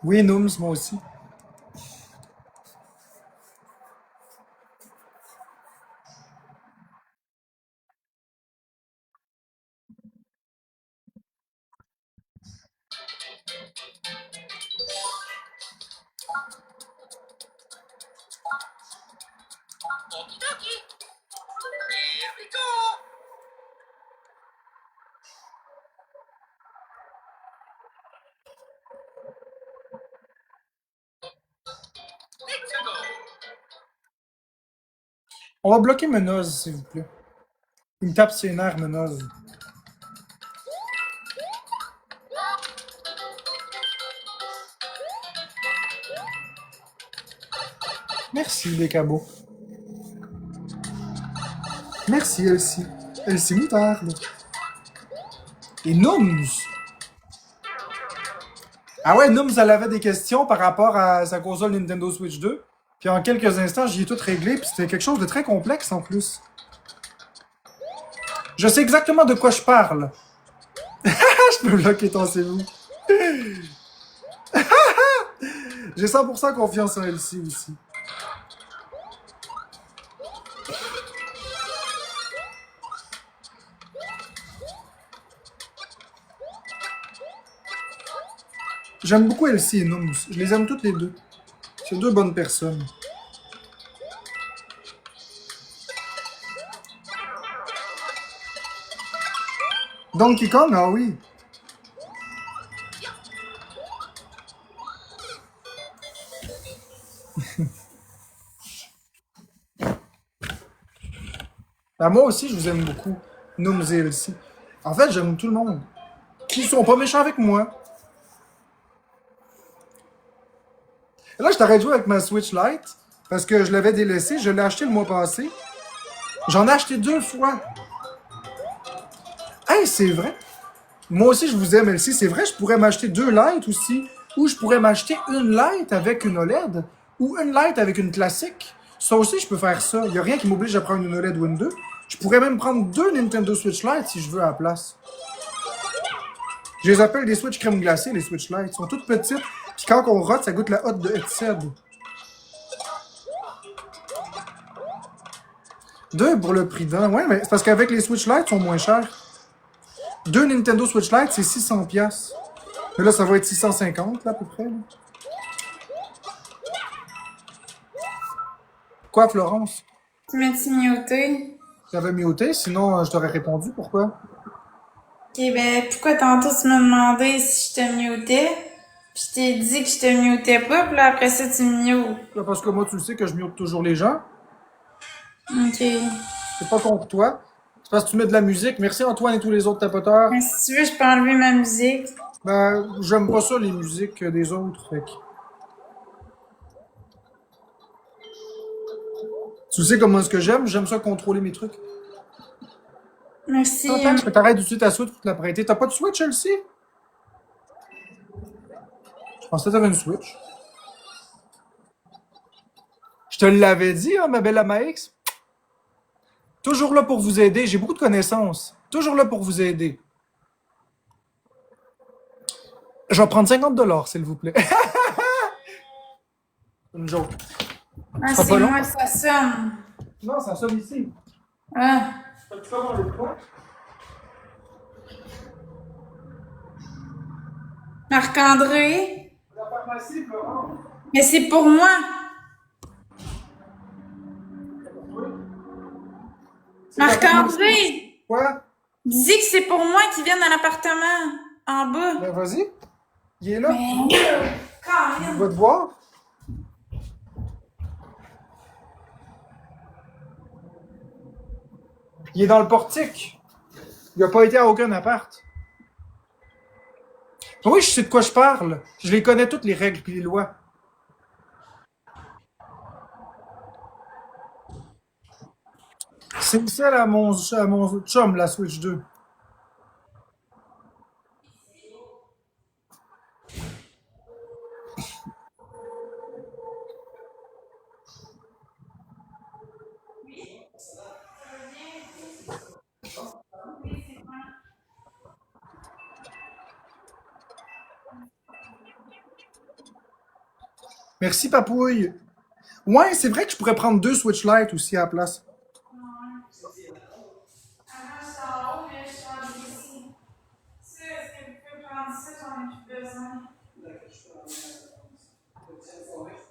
Oui, Nooms, moi aussi. On va bloquer Menoz, s'il vous plaît. Il me tape ses nerfs, Menoz. Merci, les cabots. Merci, Elsie. Elsie Moutarde. Et Nooms. Ah ouais, Nooms, elle avait des questions par rapport à sa console Nintendo Switch 2. Puis en quelques instants, j'y ai tout réglé, puis c'était quelque chose de très complexe en plus. Je sais exactement de quoi je parle. Je peux bloquer ton c'est vous. J'ai 100% confiance en Elsie aussi. J'aime beaucoup Elsie et Nooms. Je les aime toutes les deux. C'est deux bonnes personnes. Donkey Kong, ah oui. Ah, moi aussi, je vous aime beaucoup. Nooms et Elsie. En fait, j'aime tout le monde. Ils sont pas méchants avec moi. Et là, je t'arrête de jouer avec ma Switch Lite parce que je l'avais délaissée. Je l'ai acheté le mois passé. J'en ai acheté 2 fois. Hey, c'est vrai. Moi aussi, je vous aime, Elsie. C'est vrai, je pourrais m'acheter 2 Lite aussi. Ou je pourrais m'acheter une Lite avec une OLED. Ou une Lite avec une classique. Ça aussi, je peux faire ça. Il n'y a rien qui m'oblige à prendre une OLED ou une 2. Je pourrais même prendre 2 Nintendo Switch Lite si je veux à la place. Je les appelle des Switch crème glacée, les Switch Lite. Ils sont toutes petites. Puis quand on rote, ça goûte la hotte de headset. 2 pour le prix d'un. Ouais, mais c'est parce qu'avec les Switch Lite, ils sont moins chers. 2 Nintendo Switch Lite, c'est 600$. Mais là, ça va être 650, là, à peu près. Là. Quoi, Florence? Tu m'as-tu muté? J'avais muté, sinon je t'aurais répondu. Pourquoi? Ok, ben, pourquoi tantôt tu m'as demandé si je te mutais? Puis je t'ai dit que je te mutais pas, puis là après ça tu me mutes. Là, parce que moi, tu le sais que je mute toujours les gens. Ok. C'est pas contre toi. C'est parce que tu mets de la musique. Merci Antoine et tous les autres tapoteurs. Mais si tu veux, je peux enlever ma musique. Ben, j'aime pas ça, les musiques des autres. Fait que... Tu sais comment est-ce que j'aime? J'aime ça contrôler mes trucs. Merci. Attends, je peux t'arrêter tout de suite à Switch pour te la prêter. T'as pas de Switch, Chelsea? Je pensais que t'avais une Switch. Je te l'avais dit, hein, ma belle Amax. Toujours là pour vous aider. J'ai beaucoup de connaissances. Toujours là pour vous aider. Je vais prendre 50$, s'il vous plaît. Une joke. Ah, Ça sera c'est pas long. moi, ça sonne. Non, ça sonne ici. Ah. Tu vas dans le coin. Marc-André? La pharmacie, Florent. Mais c'est pour moi. Marc-André! Quoi? Dis que c'est pour moi qui vient dans l'appartement. En bas. Ben vas-y. Il est là. Mais. Il va te voir. Il est dans le portique. Il n'a pas été à aucun appart. Oui, je sais de quoi je parle. Je les connais toutes les règles et les lois. C'est celle à mon chum, la Switch 2. Merci, Papouille. Ouais, c'est vrai que je pourrais prendre 2 Switch Lite aussi à la place. Avant, j'étais en haut, mais je suis rendue ici. Ça, est-ce que vous pouvez prendre ça? J'en ai plus besoin.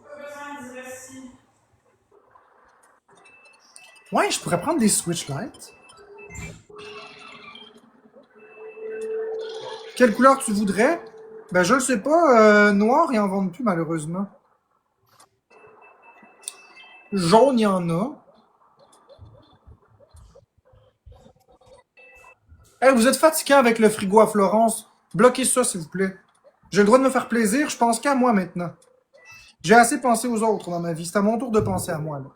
Pas besoin du reçu. Ouais, je pourrais prendre des Switch Lite. Quelle couleur tu voudrais? Ben, je le sais pas. Noir, ils en vendent plus, malheureusement. Jaune, il y en a. Hey, vous êtes fatiguant avec le frigo à Florence. Bloquez ça, s'il vous plaît. J'ai le droit de me faire plaisir, je pense qu'à moi maintenant. J'ai assez pensé aux autres dans ma vie. C'est à mon tour de penser à moi, là.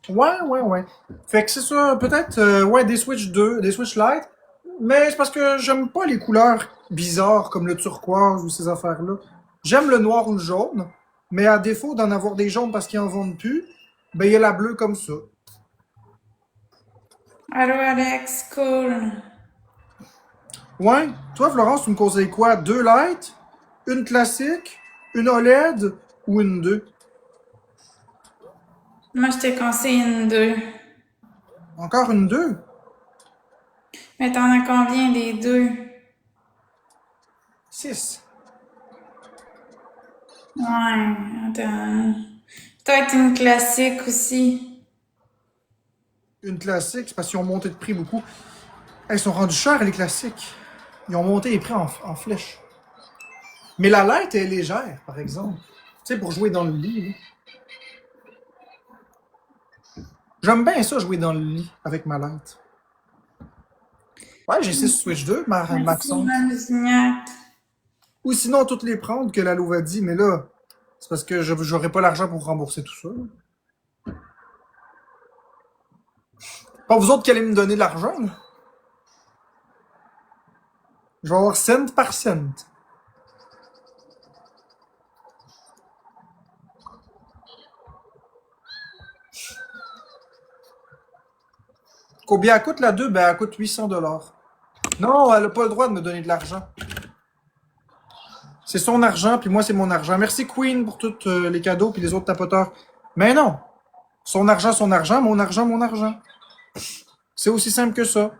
Ouais. Fait que c'est ça, peut-être, ouais, des Switch 2, des Switch Lite. Mais c'est parce que j'aime pas les couleurs bizarres comme le turquoise ou ces affaires-là. J'aime le noir ou le jaune, mais à défaut d'en avoir des jaunes parce qu'ils en vendent plus, ben il y a la bleue comme ça. Allô, Alex, cool. Ouais, toi Florence, tu me conseilles quoi? 2 light, une classique, une OLED ou une 2? Moi, je te conseille une 2. Encore une 2? Mais t'en as combien des 2? 6. Ouais, attends. Peut-être une classique aussi. Une classique, c'est parce qu'ils ont monté de prix beaucoup. Elles sont rendues chères, les classiques. Ils ont monté les prix en flèche. Mais la light est légère, par exemple. Tu sais, pour jouer dans le lit. Là. J'aime bien ça, jouer dans le lit avec ma light. Ouais, j'ai 6 Switch 2, Merci, Maxence. Mme. Ou sinon, toutes les prendre que la Louva dit, mais là, c'est parce que j'aurais pas l'argent pour rembourser tout ça. Là. Pas vous autres qui allez me donner de l'argent, là. Je vais avoir cent par cent. Combien elle coûte la 2? Ben, elle coûte 800 $. Non, elle a pas le droit de me donner de l'argent. C'est son argent, puis moi, c'est mon argent. Merci, Queen, pour tous les cadeaux, puis les autres tapoteurs. Mais non! Son argent, mon argent, mon argent. C'est aussi simple que ça.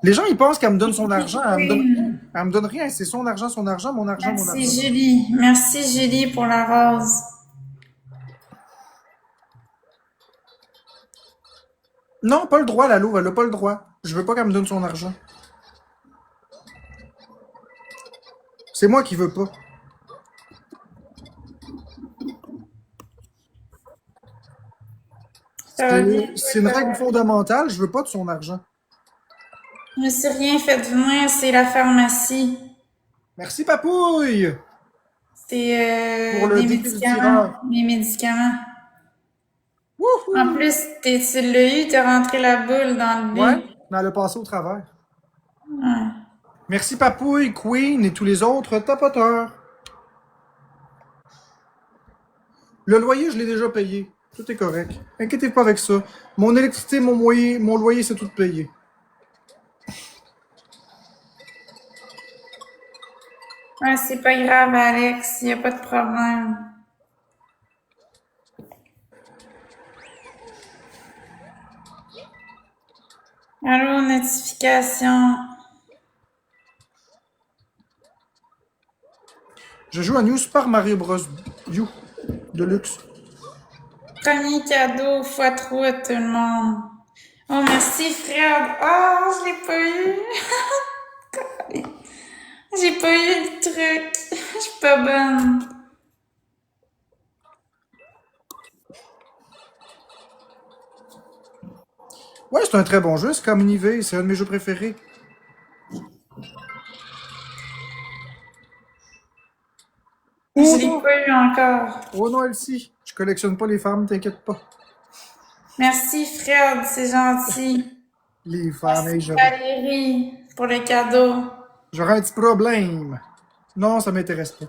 Les gens, ils pensent qu'elle me donne son argent. Elle me donne rien. C'est son argent, mon argent, mon Merci, argent. Julie. Merci, Julie, pour la rose. Non, pas le droit, la Louve, elle a pas le droit. Je veux pas qu'elle me donne son argent. C'est moi qui veux pas. Ça va bien, C'est toi, une ça règle va? fondamentale, je veux pas de son argent. Je me suis rien fait venir, c'est la pharmacie. Merci, papouille! C'est Pour le des médicaments. dépiltireur. Mes médicaments. En Wouhou! plus, tu l'as eu, t'as rentré la boule dans le Ouais, but. mais elle a passé au travers. Ouais. Merci, papouille, Queen et tous les autres tapoteurs. Le loyer, je l'ai déjà payé. Tout est correct. Inquiétez pas avec ça. Mon électricité, mon loyer, c'est tout payé. Ouais, c'est pas grave, Alex, y a pas de problème. Allô, notification. Je joue à New Super Mario Bros. U Deluxe. Premier cadeau fois 3 tout le monde. Oh, merci, Fred. Oh, je l'ai pas eu. J'ai pas eu le truc. Je suis pas bonne. Ouais, c'est un très bon jeu, c'est comme Nive, c'est un de mes jeux préférés. Je Oh l'ai non! pas eu encore. Oh non, Elsie! Je collectionne pas les femmes, t'inquiète pas. Merci, Fred, c'est gentil. Les femmes, hey, Merci, Valérie, pour le cadeau. j'aurais un petit problème. Non, ça m'intéresse pas.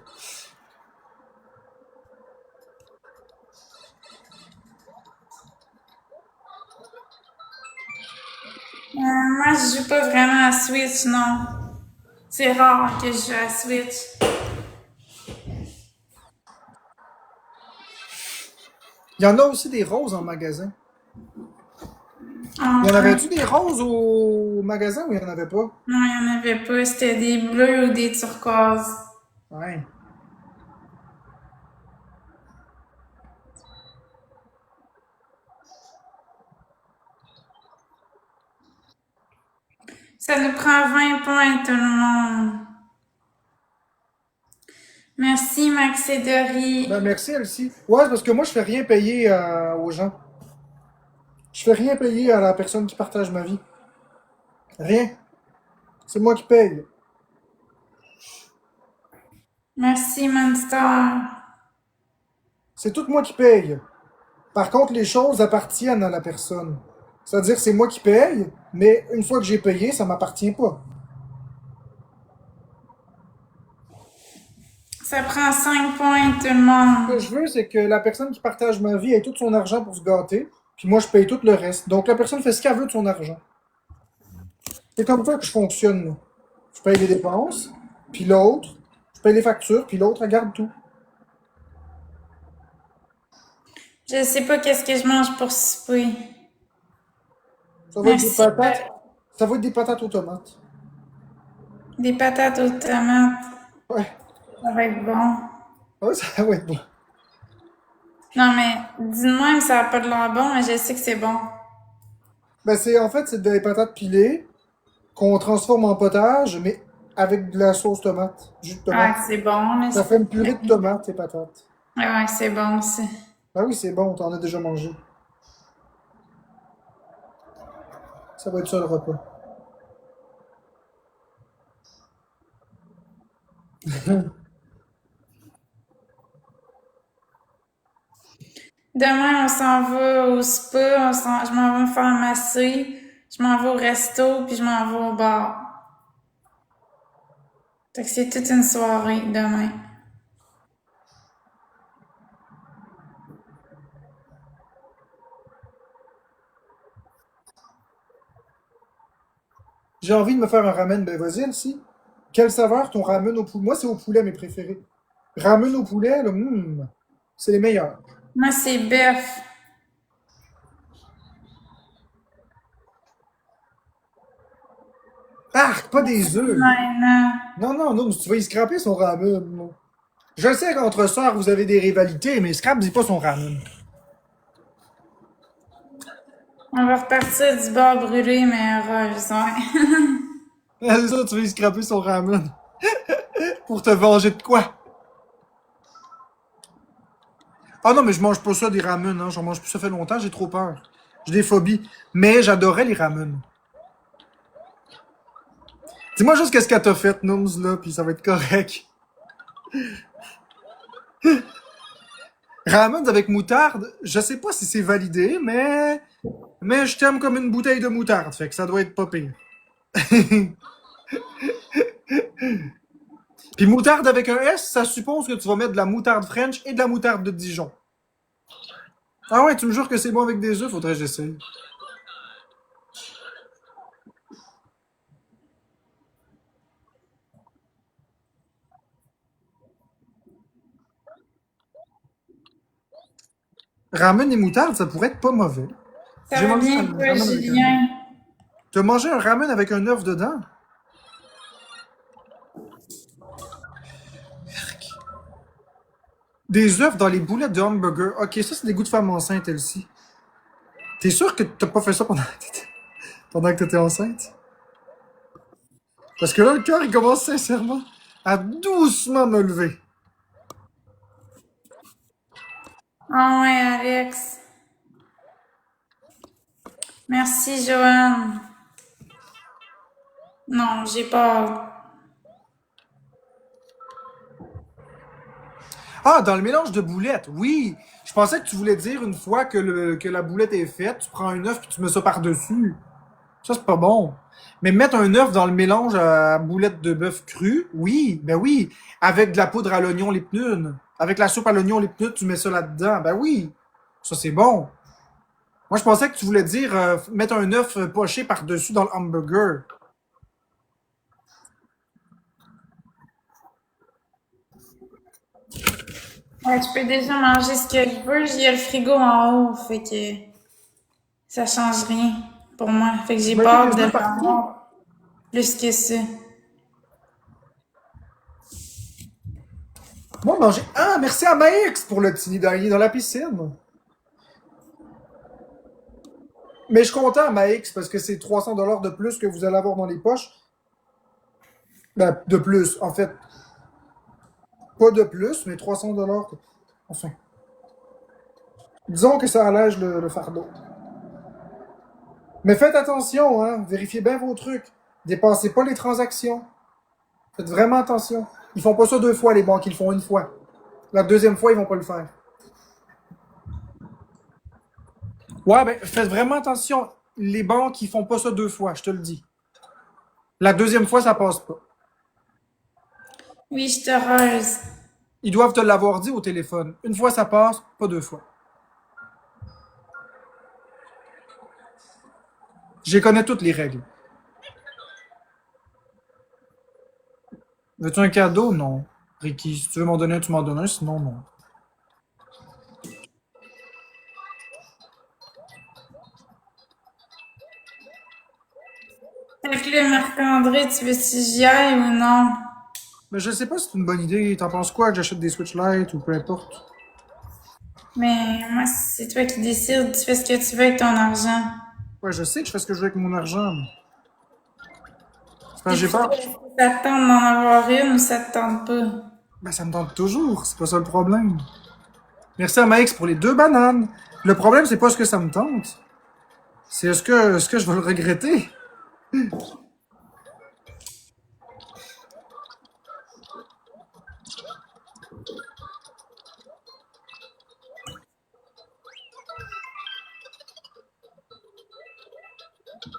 Moi, je joue pas vraiment à Switch, non. C'est rare que je joue à Switch. Il y en a aussi des roses en magasin. Il y en Enfin, avait-tu des roses au magasin ou il n'y en avait pas? non, il y en avait pas. C'était des bleus ou des turquoises. Ouais. Ça nous prend 20 points, tout le monde. Merci, Ben, Maxédory. merci, Elsie. Ouais, c'est parce que moi, je fais rien payer aux gens. Je fais rien payer à la personne qui partage ma vie. Rien. C'est moi qui paye. Merci, Monster. C'est tout moi qui paye. Par contre, les choses appartiennent à la personne. C'est-à-dire que c'est moi qui paye, mais une fois que j'ai payé, ça m'appartient pas. Ça prend 5 points, tout le Ce que monde. je veux, c'est que la personne qui partage ma vie ait tout son argent pour se gâter, puis moi, je paye tout le reste. Donc, la personne fait ce qu'elle veut de son argent. C'est comme ça que je fonctionne, moi. Je paye les dépenses, puis l'autre, je paye les factures, puis l'autre, elle garde tout. Je sais pas qu'est-ce que je mange pour souper. Ça va être des Merci. patates. Ça va être des patates aux tomates. Des patates aux tomates. Ouais. Ça va être bon. Ouais, ça va être bon. Non, mais dis-moi, même ça a pas de l'air bon, mais je sais que c'est bon. Ben, en fait, c'est des patates pilées qu'on transforme en potage, mais avec de la sauce tomate, jus de Ah, tomate. c'est bon, mais Ça fait une purée de tomates, les patates. ouais, c'est bon aussi. Ben oui, c'est bon, t'en as déjà mangé. Ça va être ça le repas. Demain, on s'en va au spa, je m'en vais me faire masser, je m'en vais au resto, puis je m'en vais au bar. Fait que c'est toute une soirée demain. J'ai envie de me faire un ramen, ben vas-y, Elsie. Quelle saveur ton ramen au poulet? Moi, c'est au poulet mes préférés. Ramen au poulet, là, c'est les meilleurs. Moi, c'est bœuf. Arc, pas des œufs. Maintenant, Non, non, non, tu vas y scraper son ramen. Moi. Je sais qu'entre sœurs, vous avez des rivalités, mais scrap, dis pas son ramen. on va repartir du bar brûlé, mais heureuse, ouais. C'est ça, tu vas y scraper son ramen. Pour te venger de quoi? Ah non, mais je mange pas ça des ramen, hein. J'en mange plus, ça fait longtemps, j'ai trop peur. J'ai des phobies. Mais j'adorais les ramen. Dis-moi juste qu'est-ce qu'elle t'a fait, Nooms, là, puis ça va être correct. Ramen avec moutarde, je sais pas si c'est validé, mais je t'aime comme une bouteille de moutarde, fait que ça doit être pas pire. Puis moutarde avec un S, ça suppose que tu vas mettre de la moutarde French et de la moutarde de Dijon. Ah ouais, tu me jures que c'est bon avec des œufs, faudrait que j'essaye. Ramen et moutarde, ça pourrait être pas mauvais. Ça J'ai va mangé bien, un toi, ramen avec un œuf. Julien? Tu as mangé un ramen avec un œuf dedans? Des œufs dans les boulettes de hamburger. Ok, ça c'est des goûts de femme enceinte, elle-ci. T'es sûr que t'as pas fait ça pendant que t'étais enceinte? Parce que là, le cœur, il commence sincèrement à doucement me lever. Ah ouais, Alex. Merci, Joanne. Non, j'ai pas. Ah, dans le mélange de boulettes, oui. Je pensais que tu voulais dire une fois que la boulette est faite, tu prends un œuf et tu mets ça par-dessus. Ça, c'est pas bon. Mais mettre un œuf dans le mélange à boulette de bœuf cru, oui, ben oui. Avec de la poudre à l'oignon, les pneus. Avec la soupe à l'oignon, les pneus, tu mets ça là-dedans. Ben oui. Ça, c'est bon. Moi, je pensais que tu voulais dire mettre un œuf poché par-dessus dans le hamburger. Ouais, je peux déjà manger ce que je veux. J'ai le frigo en haut, fait que ça change rien pour moi. Fait que Vous j'ai mettez pas hâte des de œufs partout? l'avoir plus que ça. Moi, manger. Ah, merci à Max pour le petit nid d'araignée dans la piscine. Mais je suis content, Max, parce que c'est 300 $ de plus que vous allez avoir dans les poches. Ben, de plus, en fait, pas de plus, mais 300 $. Enfin, disons que ça allège le fardeau. Mais faites attention, hein. Vérifiez bien vos trucs. Dépensez pas les transactions. Faites vraiment attention. Ils font pas ça deux fois, les banques, ils le font une fois. La deuxième fois, ils vont pas le faire. Ouais, ben, faites vraiment attention. Les banques, ils font pas ça deux fois, je te le dis. La deuxième fois, ça passe pas. Oui, je suis heureuse. Ils doivent te l'avoir dit au téléphone. Une fois, ça passe, pas deux fois. Je connais toutes les règles. Veux-tu un cadeau? Non. Ricky, si tu veux m'en donner un, tu m'en donnes un, sinon, non. Fait que là, Marc-André, tu veux si j'y aille ou non? Mais je sais pas si c'est une bonne idée. T'en penses quoi que j'achète des Switch Lite ou peu importe? Mais moi, c'est toi qui décides. Tu fais ce que tu veux avec ton argent. Ouais, je sais que je fais ce que je veux avec mon argent. C'est parce Puis que j'ai pour peur. toi, est-ce que ça te tente d'en avoir une ou ça te tente pas? Ben, ça me tente toujours. C'est pas ça le problème. Merci à Max pour les 2 bananes. Le problème, c'est pas ce que ça me tente. C'est est-ce que je vais le regretter?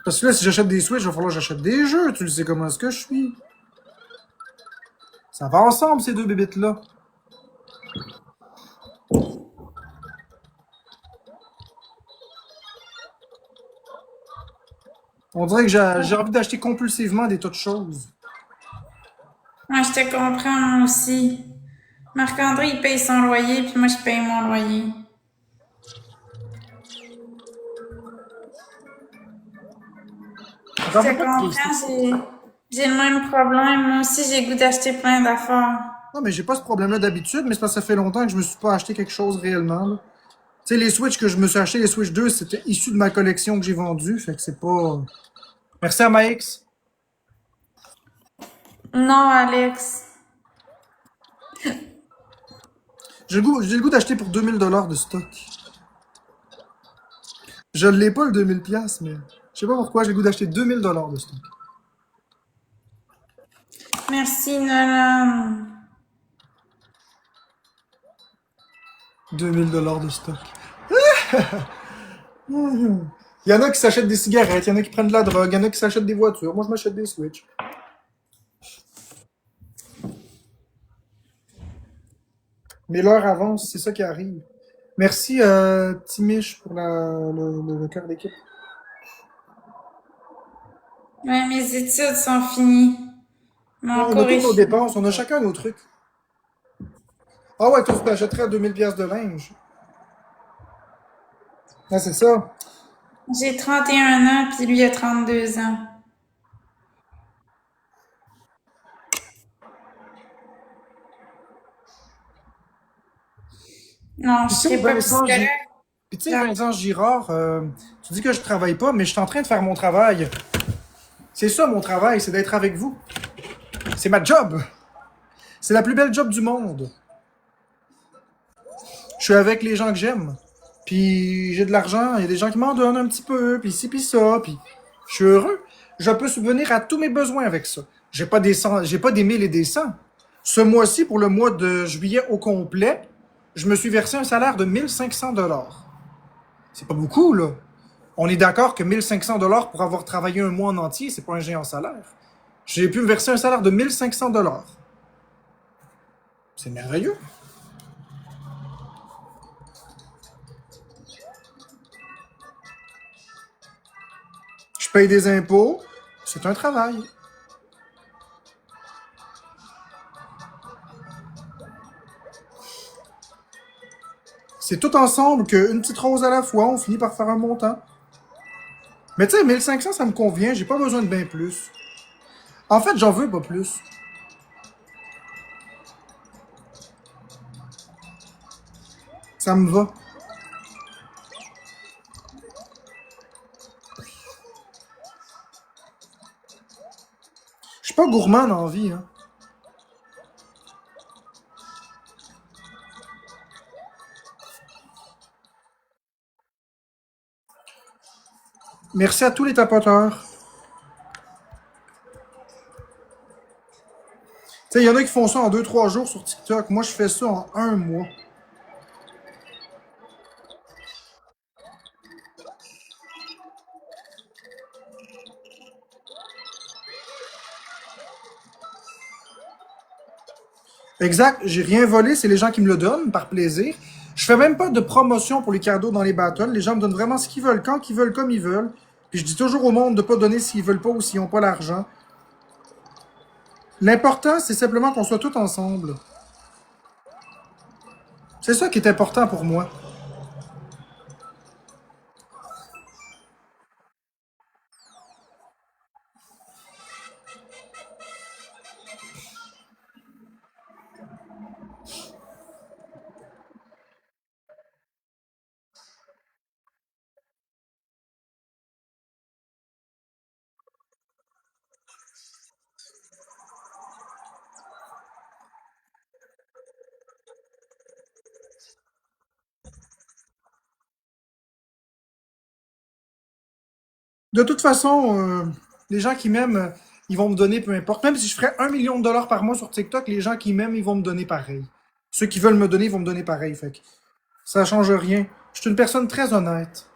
Parce que là, si j'achète des Switch, il va falloir que j'achète des jeux. Tu le sais comment est-ce que je suis. Ça va ensemble, ces deux bébites-là. On dirait que j'ai envie d'acheter compulsivement des tas de choses. Moi, je te comprends, moi aussi. Marc-André, il paye son loyer, puis moi, je paye mon loyer. J'en Je veux te pas de triste. comprends, j'ai le même problème. Moi aussi, j'ai le goût d'acheter plein d'affaires. Non, mais j'ai pas ce problème-là d'habitude, mais c'est parce que ça fait longtemps que je me suis pas acheté quelque chose réellement, là. Tu sais, les Switch que je me suis acheté, les Switch 2, c'était issu de ma collection que j'ai vendue, fait que c'est pas... Merci à Max. Non, Alex. J'ai le goût d'acheter pour 2000 $ de stock. Je l'ai pas le 2000$, mais je sais pas pourquoi j'ai le goût d'acheter 2000 $ de stock. Merci, Nolan. 2000 $ de stock. Il y en a qui s'achètent des cigarettes, il y en a qui prennent de la drogue, il y en a qui s'achètent des voitures. Moi, je m'achète des Switch. Mais l'heure avance, c'est ça qui arrive. Merci, Timish, pour le cœur d'équipe. Ouais, mes études sont finies. Ouais, Mon on a cours est toutes nos fini. dépenses, on a chacun nos trucs. Ah ouais, toi, tu t'achèterais à 2000$ de linge. Ah, c'est ça. J'ai 31 ans, puis lui a 32 ans. Non, je Puis tu sais, serais pas psychologue. Vincent Girard, tu dis que je travaille pas, mais je suis en train de faire mon travail. C'est ça mon travail, c'est d'être avec vous. C'est ma job. C'est la plus belle job du monde. Je suis avec les gens que j'aime. Puis j'ai de l'argent, il y a des gens qui m'en donnent un petit peu, puis ci, puis ça, puis je suis heureux. Je peux subvenir à tous mes besoins avec ça. J'ai pas des mille et des cents. Ce mois-ci, pour le mois de juillet au complet, je me suis versé un salaire de 1500 $. C'est pas beaucoup, là. On est d'accord que 1500 $ pour avoir travaillé un mois en entier, c'est pas un géant salaire. J'ai pu me verser un salaire de 1500 $. C'est merveilleux. Je paye des impôts. C'est un travail. C'est tout ensemble qu'une petite rose à la fois, on finit par faire un montant. Mais tu sais, 1500, ça me convient. J'ai pas besoin de bien plus. En fait, j'en veux pas plus. Ça me va. Je suis pas gourmand dans la vie, hein. Merci à tous les tapoteurs. Tu sais, il y en a qui font ça en 2-3 jours sur TikTok. Moi, je fais ça en un mois. Exact, j'ai rien volé, c'est les gens qui me le donnent par plaisir. Je fais même pas de promotion pour les cadeaux dans les battles. Les gens me donnent vraiment ce qu'ils veulent, quand ils veulent, comme ils veulent. Puis je dis toujours au monde de pas donner s'ils veulent pas ou s'ils ont pas l'argent. L'important, c'est simplement qu'on soit tous ensemble. C'est ça qui est important pour moi. De toute façon, les gens qui m'aiment, ils vont me donner peu importe. Même si je ferais 1 million de dollars par mois sur TikTok, les gens qui m'aiment, ils vont me donner pareil. Ceux qui veulent me donner, ils vont me donner pareil. Fait que ça change rien. Je suis une personne très honnête.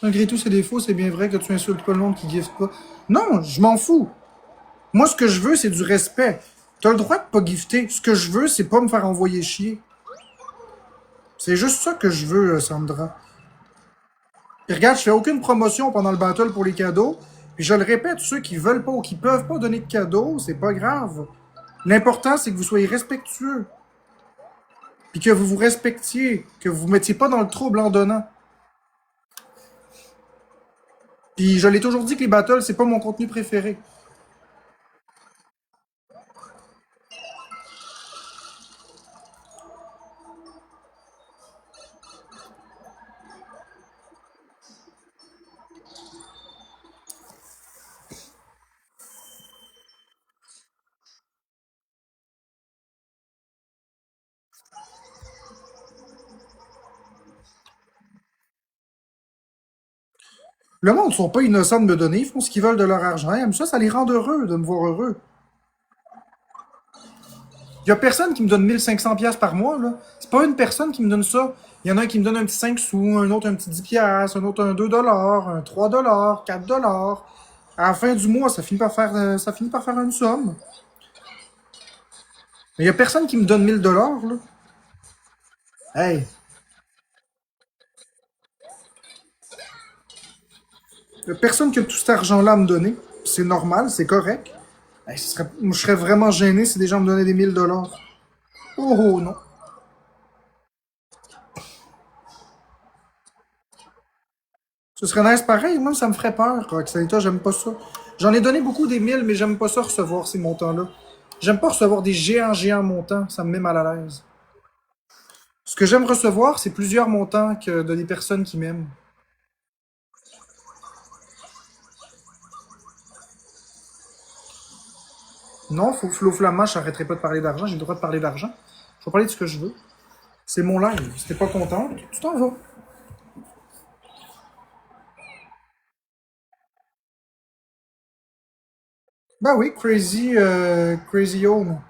Malgré tous ses défauts, c'est bien vrai que tu insultes pas le monde qui gifte pas. Non, je m'en fous. Moi, ce que je veux, c'est du respect. T'as le droit de pas gifter. Ce que je veux, c'est pas me faire envoyer chier. C'est juste ça que je veux, Sandra. Et regarde, je fais aucune promotion pendant le battle pour les cadeaux. Puis je le répète, ceux qui veulent pas ou qui peuvent pas donner de cadeaux, c'est pas grave. L'important, c'est que vous soyez respectueux. Puis que vous vous respectiez. Que vous vous mettiez pas dans le trouble en donnant. Puis je l'ai toujours dit que les battles, c'est pas mon contenu préféré. Le monde ne sont pas innocents de me donner, ils font ce qu'ils veulent de leur argent. Ils aiment ça, ça les rend heureux de me voir heureux. Il y a personne qui me donne 1500$ par mois, là. C'est pas une personne qui me donne ça. Il y en a un qui me donne un petit 5 sous, un autre un petit 10$, un autre un 2$, un 3$, 4$. À la fin du mois, ça finit par faire une somme. Mais il y a personne qui me donne 1000$, là. Hey, il y a personne qui a tout cet argent-là à me donner. C'est normal, c'est correct. Hey, je serais vraiment gêné si des gens me donnaient des 1000$. Oh, oh non. Ce serait nice pareil, moi ça me ferait peur, Roxanita, j'aime pas ça. J'en ai donné beaucoup des 1000, mais j'aime pas ça recevoir ces montants-là. J'aime pas recevoir des géants montants, ça me met mal à l'aise. Ce que j'aime recevoir, c'est plusieurs montants que de des personnes qui m'aiment. Non, faut Flo Flamma, j'arrêterai pas de parler d'argent, j'ai le droit de parler d'argent. Je vais parler de ce que je veux. C'est mon live. Si t'es pas content, tu t'en vas. Bah oui, Crazy Home.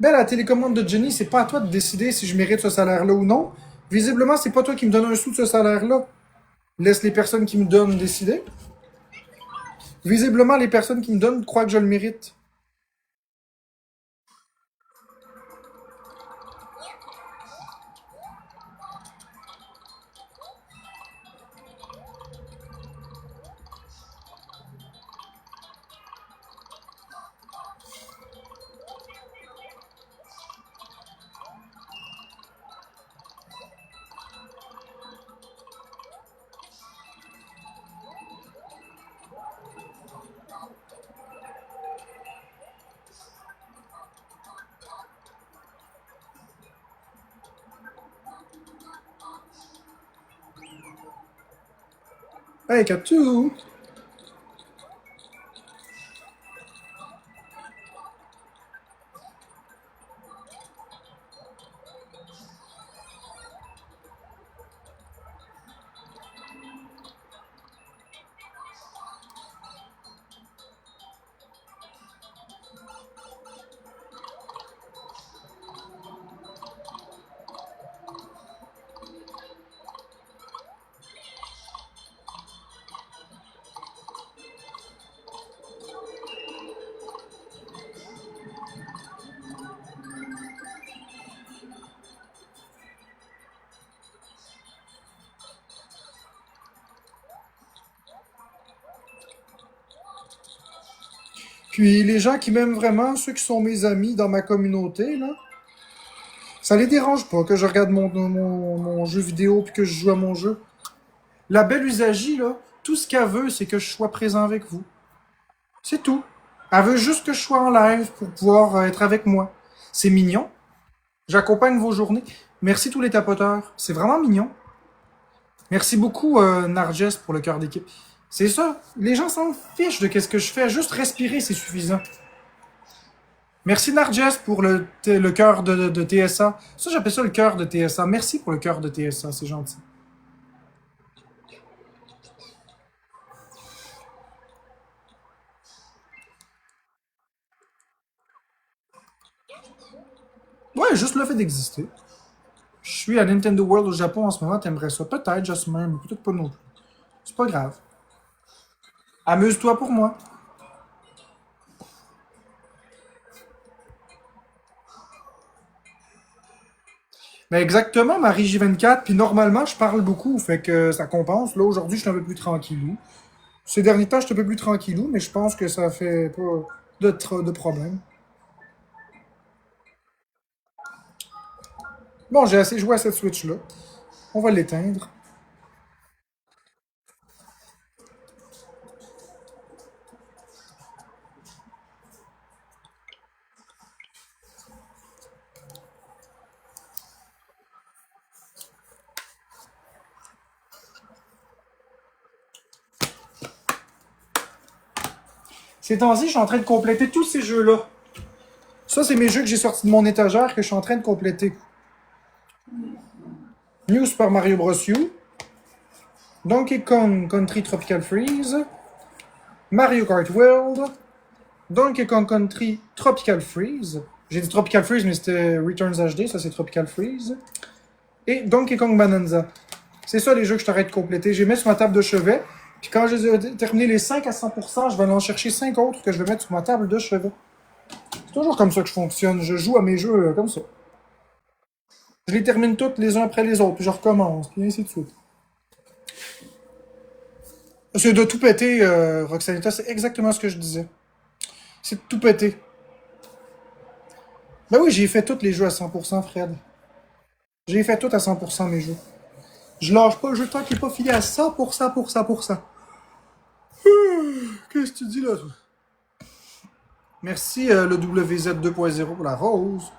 Ben, la télécommande de Jenny, c'est pas à toi de décider si je mérite ce salaire-là ou non. Visiblement, c'est pas toi qui me donne un sou de ce salaire-là. Laisse les personnes qui me donnent décider. Visiblement, les personnes qui me donnent croient que je le mérite. Hey, Katou! Puis les gens qui m'aiment vraiment, ceux qui sont mes amis dans ma communauté, là, ça les dérange pas que je regarde mon jeu vidéo puis que je joue à mon jeu. La belle usagie, là, tout ce qu'elle veut, c'est que je sois présent avec vous. C'est tout. Elle veut juste que je sois en live pour pouvoir être avec moi. C'est mignon. J'accompagne vos journées. Merci tous les tapoteurs. C'est vraiment mignon. Merci beaucoup, Narges, pour le cœur d'équipe. C'est ça. Les gens s'en fichent de qu'est-ce que je fais. Juste respirer, c'est suffisant. Merci, Narges, pour le cœur de TSA. Ça, j'appelle ça le cœur de TSA. Merci pour le cœur de TSA. C'est gentil. Ouais, juste le fait d'exister. Je suis à Nintendo World au Japon en ce moment. T'aimerais ça? Peut-être, Jasmin, mais peut-être pas non plus. C'est pas grave. Amuse-toi pour moi. Mais exactement, Marie J24. Puis normalement, je parle beaucoup, fait que ça compense. Là, aujourd'hui, je suis un peu plus tranquillou. Ces derniers temps, je suis un peu plus tranquillou, mais je pense que ça fait pas de problème. Bon, j'ai assez joué à cette Switch-là. On va l'éteindre. Ces temps-ci, je suis en train de compléter tous ces jeux-là. Ça, c'est mes jeux que j'ai sortis de mon étagère que je suis en train de compléter. New Super Mario Bros. U, Donkey Kong Country Tropical Freeze, Mario Kart World, Donkey Kong Country Tropical Freeze. J'ai dit Tropical Freeze, mais c'était Returns HD, ça c'est Tropical Freeze. Et Donkey Kong Bonanza. C'est ça les jeux que je t'arrête de compléter. J'ai mis sur ma table de chevet. Puis quand j'ai terminé les 5 à 100%, je vais en chercher 5 autres que je vais mettre sur ma table de chevet. C'est toujours comme ça que je fonctionne. Je joue à mes jeux comme ça. Je les termine toutes les uns après les autres, puis je recommence, puis ainsi de suite. C'est de tout péter, Roxanita, c'est exactement ce que je disais. C'est de tout péter. Ben oui, j'ai fait tous les jeux à 100%, Fred. J'ai fait tout à 100% mes jeux. Je lâche pas le jeu tant qu'il n'est pas filé à 100% pour ça, pour ça. Qu'est-ce que tu dis là, toi? Merci le WZ 2.0 pour la rose.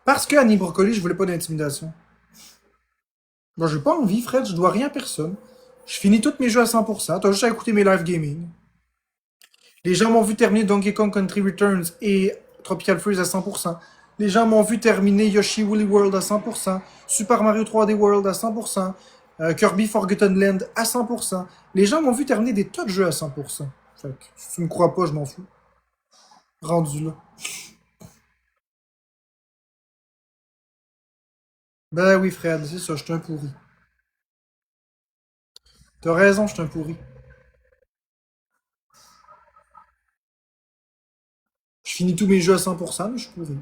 Parce que Annie Brocoli, je voulais pas d'intimidation. Bon, j'ai pas envie, Fred, je dois rien à personne. Je finis tous mes jeux à 100%, t'as juste à écouter mes live gaming. Les gens m'ont vu terminer Donkey Kong Country Returns et Tropical Freeze à 100%. Les gens m'ont vu terminer Yoshi Woolly World à 100%, Super Mario 3D World à 100%, Kirby Forgotten Land à 100%. Les gens m'ont vu terminer des tas de jeux à 100%. Fait que, si tu me crois pas, je m'en fous. rendu là. Ben oui, Fred, c'est ça, je suis un pourri. T'as raison, je suis un pourri. Je finis tous mes jeux à 100%, mais je suis pourri.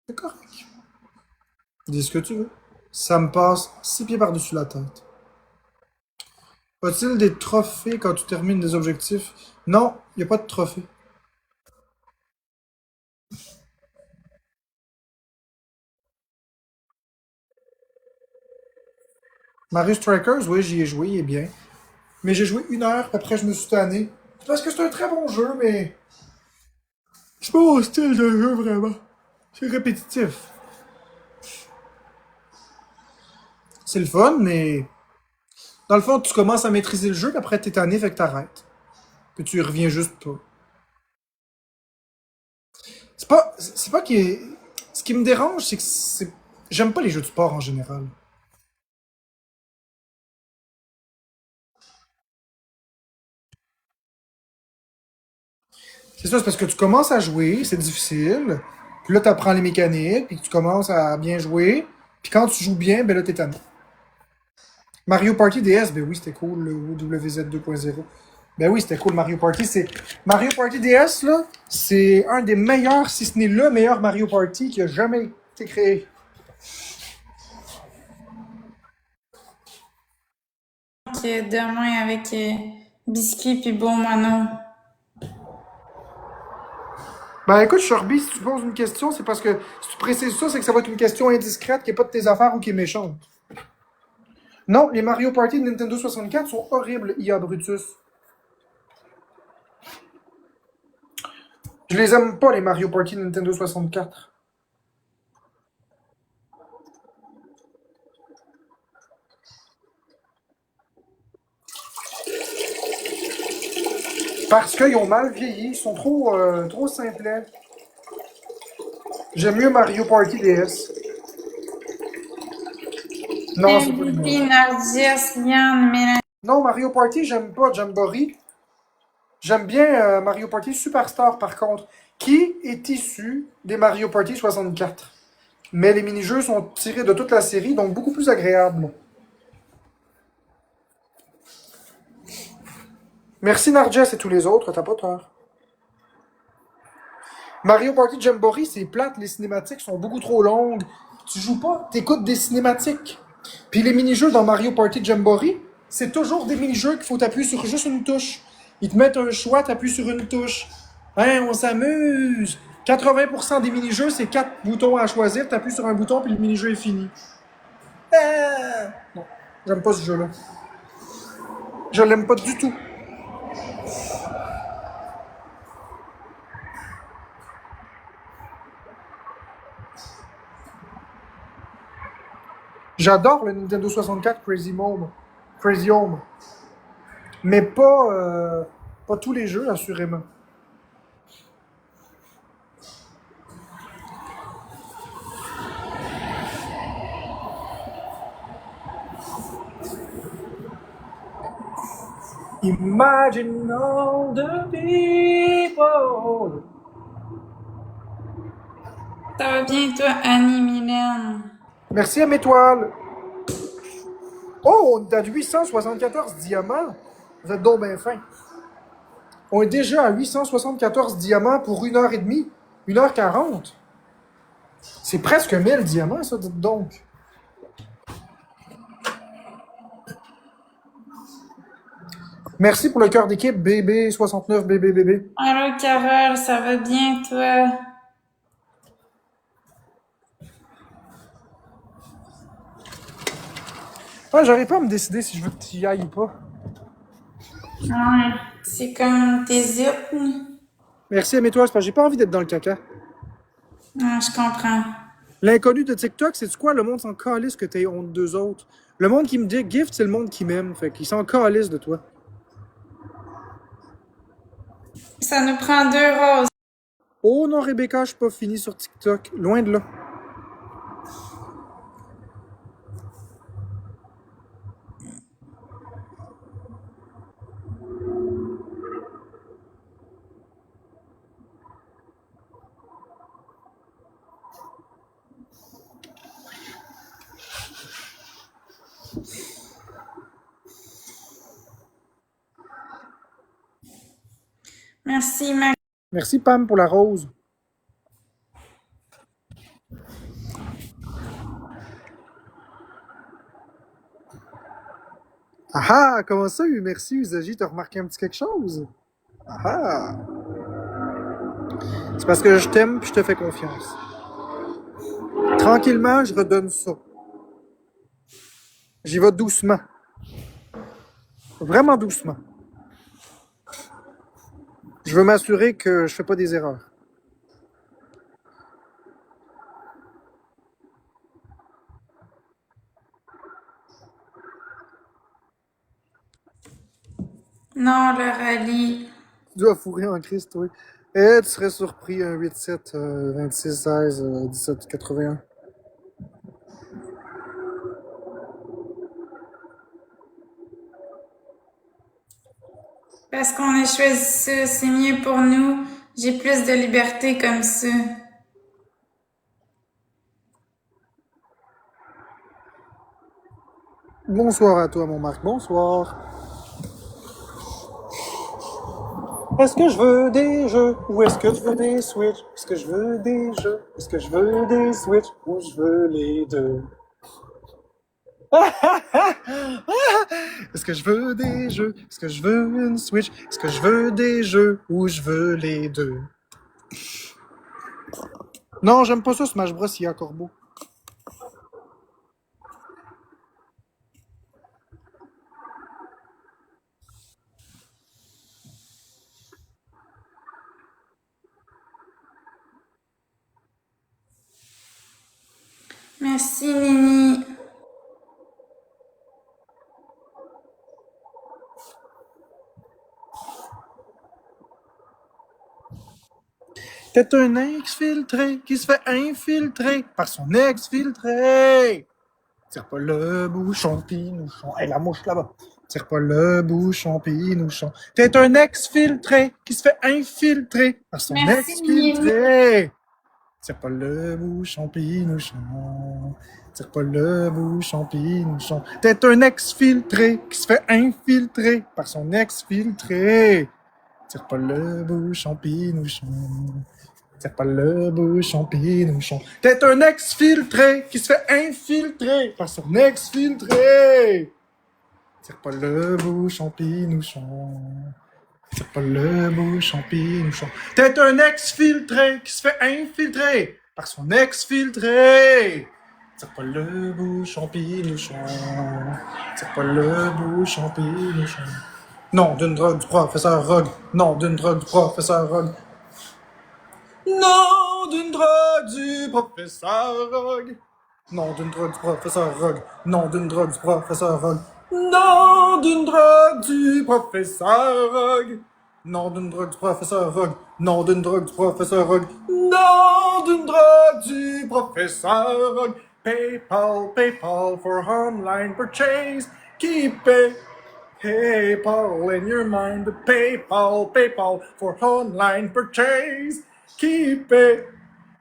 C'est correct. Dis ce que tu veux. Ça me passe 6 pieds par-dessus la tête. A-t-il des trophées quand tu termines des objectifs? Non, il n'y a pas de trophée. Mario Strikers, oui, j'y ai joué, il est bien. Mais j'ai joué 1 heure, puis après je me suis tanné. C'est parce que c'est un très bon jeu, mais c'est pas mon style de jeu vraiment. C'est répétitif. C'est le fun, mais dans le fond, tu commences à maîtriser le jeu, puis après t'es tanné, fait que t'arrêtes. Puis tu y reviens juste pas. C'est pas qui est. Ce qui me dérange, c'est que c'est. J'aime pas les jeux de sport en général. C'est ça, c'est parce que tu commences à jouer, c'est difficile. Puis là, tu apprends les mécaniques, puis tu commences à bien jouer. Puis quand tu joues bien, ben là, t'es tanné. Mario Party DS, ben oui, c'était cool, le WZ 2.0. Ben oui, c'était cool, Mario Party. Mario Party DS, là, c'est un des meilleurs, si ce n'est le meilleur Mario Party qui a jamais été créé. Que demain avec Biscuit puis Bon Mono. Ben écoute, Shorby, si tu poses une question, c'est parce que si tu précises ça, c'est que ça va être une question indiscrète qui est pas de tes affaires ou qui est méchante. Non, les Mario Party de Nintendo 64 sont horribles, IA Brutus. Je les aime pas, les Mario Party de Nintendo 64. Parce qu'ils ont mal vieilli, ils sont trop simplets. J'aime mieux Mario Party DS. Non, c'est pas les MVP, mêmes. Nargis, Liane, Mélanie. Non, Mario Party, j'aime pas Jamboree. J'aime bien Mario Party Superstar, par contre, qui est issu des Mario Party 64. Mais les mini-jeux sont tirés de toute la série, donc beaucoup plus agréables. Merci Narges et tous les autres, t'as pas tort. Mario Party Jamboree, c'est plate, les cinématiques sont beaucoup trop longues. Tu joues pas, t'écoutes des cinématiques. Puis les mini-jeux dans Mario Party Jamboree, c'est toujours des mini-jeux qu'il faut appuyer sur juste une touche. Ils te mettent un choix, t'appuies sur une touche. Hein, on s'amuse. 80% des mini-jeux, c'est 4 boutons à choisir, t'appuies sur un bouton, puis le mini-jeu est fini. Non, j'aime pas ce jeu-là. Je l'aime pas du tout. J'adore le Nintendo 64 Crazy Home. Mais pas tous les jeux, assurément. Imagine all the people. Ça va bien, toi, Annie, Mylène? Merci à mes toiles. Oh, on est à 874 diamants. Vous êtes donc bien fin. On est déjà à 874 diamants pour 1 heure et demie. 1 h 40. C'est presque 1000 diamants, ça, dites donc. Merci pour le cœur d'équipe, BB69, BBBB. Allô, Carole, ça va bien, toi? Ah, j'arrive pas à me décider si je veux que tu y ailles ou pas. Ouais, c'est comme t'hésites. Merci à mes toiles, c'est parce que j'ai pas envie d'être dans le caca. Ah, je comprends. L'inconnu de TikTok, c'est quoi? Le monde s'en calisse que t'aies honte d'eux autres. Le monde qui me dit gift, c'est le monde qui m'aime. Fait qu'ils s'en calissent de toi. Ça nous prend 2 roses. Oh non, Rebecca, je suis pas fini sur TikTok. Loin de là. Merci, Max. Merci, Pam, pour la rose. Ah ah, comment ça, merci, Usagi, t'as remarqué un petit quelque chose? Ah ah! C'est parce que je t'aime puis je te fais confiance. Tranquillement, je redonne ça. J'y vais doucement. Vraiment doucement. Je veux m'assurer que je fais pas des erreurs. Non, le rallye. Tu dois fourrer en Christ, oui. Et tu serais surpris, un 8-7, 26-16, 17-81. Parce qu'on a choisi ça, c'est mieux pour nous. J'ai plus de liberté comme ça. Bonsoir à toi, mon Marc. Bonsoir. Est-ce que je veux des jeux ou est-ce que je veux des Switch? Est-ce que je veux des jeux? Est-ce que je veux des Switch ou je veux les deux? Est-ce que je veux des jeux? Est-ce que je veux une Switch? Est-ce que je veux des jeux ou je veux les deux? Non, j'aime pas ça, Smash Bros. Il y a Corbeau. Merci, Nini. T'es un exfiltré qui se fait infiltrer par son ex-filtré. Tire pas le bouchon, pinouchon. Hey, la mouche là-bas. Tire pas le bouchon, pinouchon. T'es un exfiltré qui se fait infiltrer par son Merci, ex-filtré. Tire pas le bouchon, pinouchon. Tire pas le bouchon, pinouchon. T'es un exfiltré qui se fait infiltrer par son ex-filtré. Tire pas le bouchon, pinouchon. Tire pas le bouchon, pinouchon. T'es un exfiltré qui se fait infiltrer par son exfiltré. Tire pas le bouchon, pinouchon. Tire pas le bouchon, pinouchon. T'es un exfiltré qui se fait infiltrer par son exfiltré. Tire pas le bouchon, pinouchon. Tire pas le bouchon, pinouchon. Non, d'une drogue du professeur Rogue. Non, d'une drogue du professeur Rogue. Non, d'une drogue du professeur Rogue. Non, d'une drogue du professeur Rogue. Non, d'une drogue du professeur Rogue. Non, d'une drogue du professeur Rogue. Non, d'une drogue du professeur Rogue. Non, d'une drogue du professeur Rogue. Non, d'une drogue du professeur Rogue. PayPal, PayPal for online purchase. Keep it. PayPal in your mind. PayPal, PayPal for online purchase. Keep it.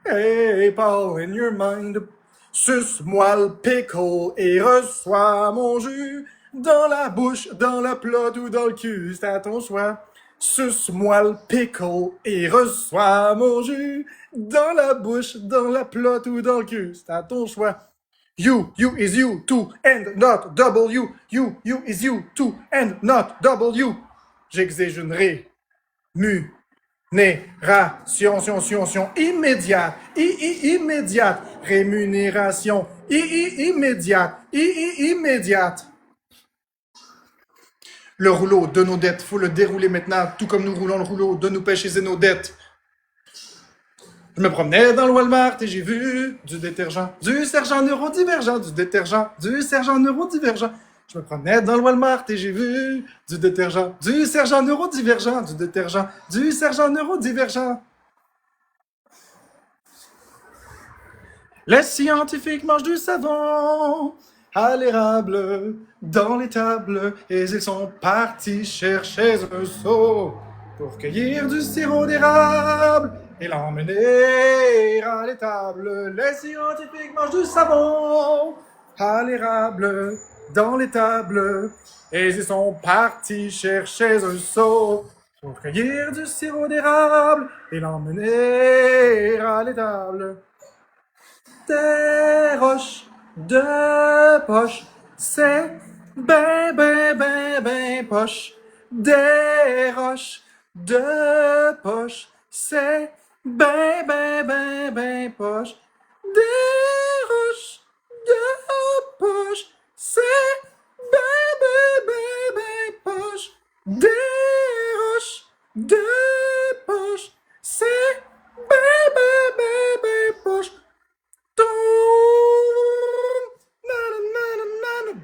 PayPal in your mind. Suce-moi le pickle et reçois mon jus. Dans la bouche, dans la plotte ou dans le cul, c'est à ton choix. Suce-moi le pickle et reçois mon jus. Dans la bouche, dans la plotte ou dans le cul, c'est à ton choix. You is you, to and not W. You is you, to and not W. J'exige une rémunération immédiate, immédiate, rémunération immédiate, immédiate. Le rouleau de nos dettes, faut le dérouler maintenant, tout comme nous roulons le rouleau de nos péchés et nos dettes. Je me promenais dans le Walmart et j'ai vu du détergent, du sergent neurodivergent, du détergent, du sergent neurodivergent. Je me promenais dans le Walmart et j'ai vu du détergent, du sergent neurodivergent, du détergent, du sergent neurodivergent. Les scientifiques mangent du savon à l'érable dans les tables et ils sont partis chercher un seau pour cueillir du sirop d'érable et l'emmener à l'étable. Les scientifiques mangent du savon à l'érable dans les tables et ils sont partis chercher un seau pour cueillir du sirop d'érable et l'emmener à l'étable. Des roches de poche, c'est ben poche. Des roches de poche, c'est ben poche. Des roches de poche, c'est ben poche. Des roches de poche, c'est ben poche.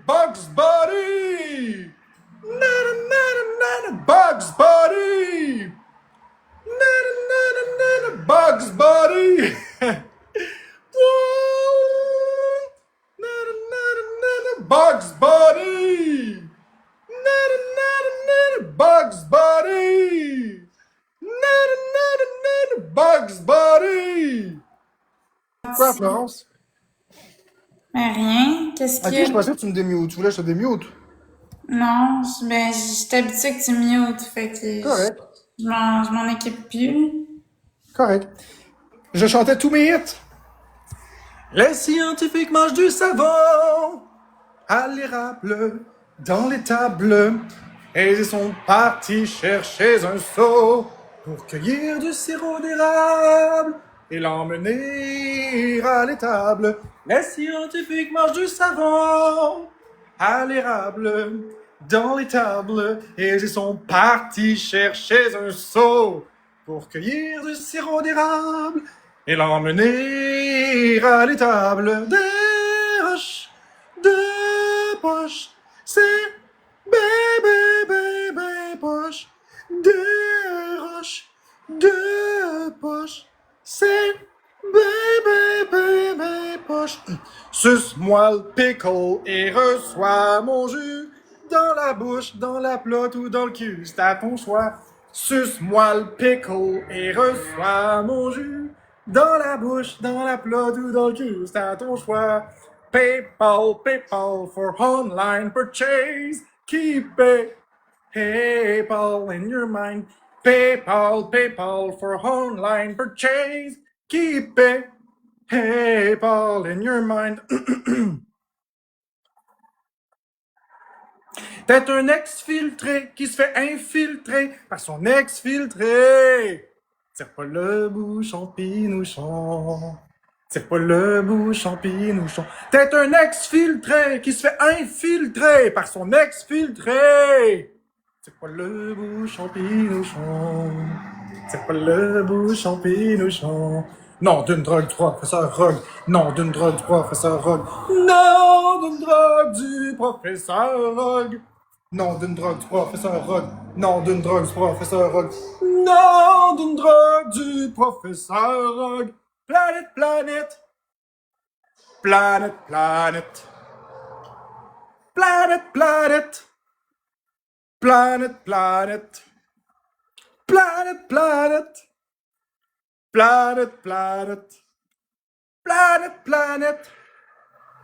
Bugs Bunny! Bugs Bunny! Bugs Bunny! Bugs Bunny! Bugs Bunny! Bugs Bunny! Quoi, Florence? Mais rien. Qu'est-ce Ok, qu'il y a? je pensais que tu me démutes. Tu voulais que je te démute? Non, j'étais habituée que tu mutes, fait que Correct. je m'en occupe plus. Correct. Je chantais tous mes hits. Les scientifiques mangent du savon à l'érable dans les tables et ils sont partis chercher un seau pour cueillir du sirop d'érable et l'emmener à l'étable. Les scientifiques mangent du savon à l'érable dans les tables et ils sont partis chercher un seau pour cueillir du sirop d'érable et l'emmener à l'étable. Des roches de poche, c'est poche. Des roches de poche, c'est poche. Suce-moi le pickle et reçois mon jus dans la bouche, dans la plotte ou dans le cul, c'est à ton choix. Suce-moi le pickle et reçois mon jus dans la bouche, dans la plotte ou dans le cul, c'est à ton choix. PayPal, PayPal for online purchase. Keep it PayPal in your mind. PayPal, PayPal for online purchase. Keep it PayPal in your mind. T'es un ex-filtré qui se fait infiltrer par son ex-filtré. Tire pas le bouchon, pinouchon. Tire pas le bouchon, pinouchon. T'es un ex-filtré qui se fait infiltrer par son ex-filtré. Tire pas le bouchon, pinouchon. Tire pas le bouchon, pinouchon. Non d'une drogue du professeur Rogue. Non d'une drogue du professeur Rogue. Non d'une drogue du professeur Rogue. Non d'une drogue du professeur Rogue. Non d'une drogue du professeur Rogue. Non d'une drogue du professeur Rogue. Planet, planet. Planet, planet. Planet, planet. Planet, planet. Planet, planet. Planet, planet. Planet, planet.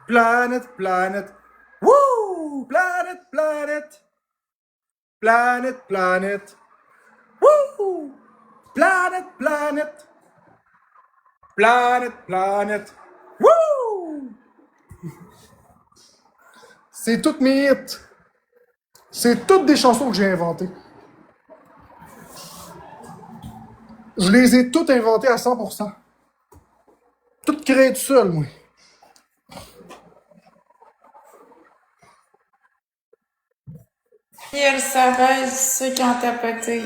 Planet, planet. Woo! Planet, planet. Planet, planet. Woo! Planet, planet. Planet, planet. Woo! C'est toutes mes hits. C'est toutes des chansons que j'ai inventées. Je les ai toutes inventées à 100%. Toutes créées tout seul, moi. Et elle savait ceux qui ont tapoté.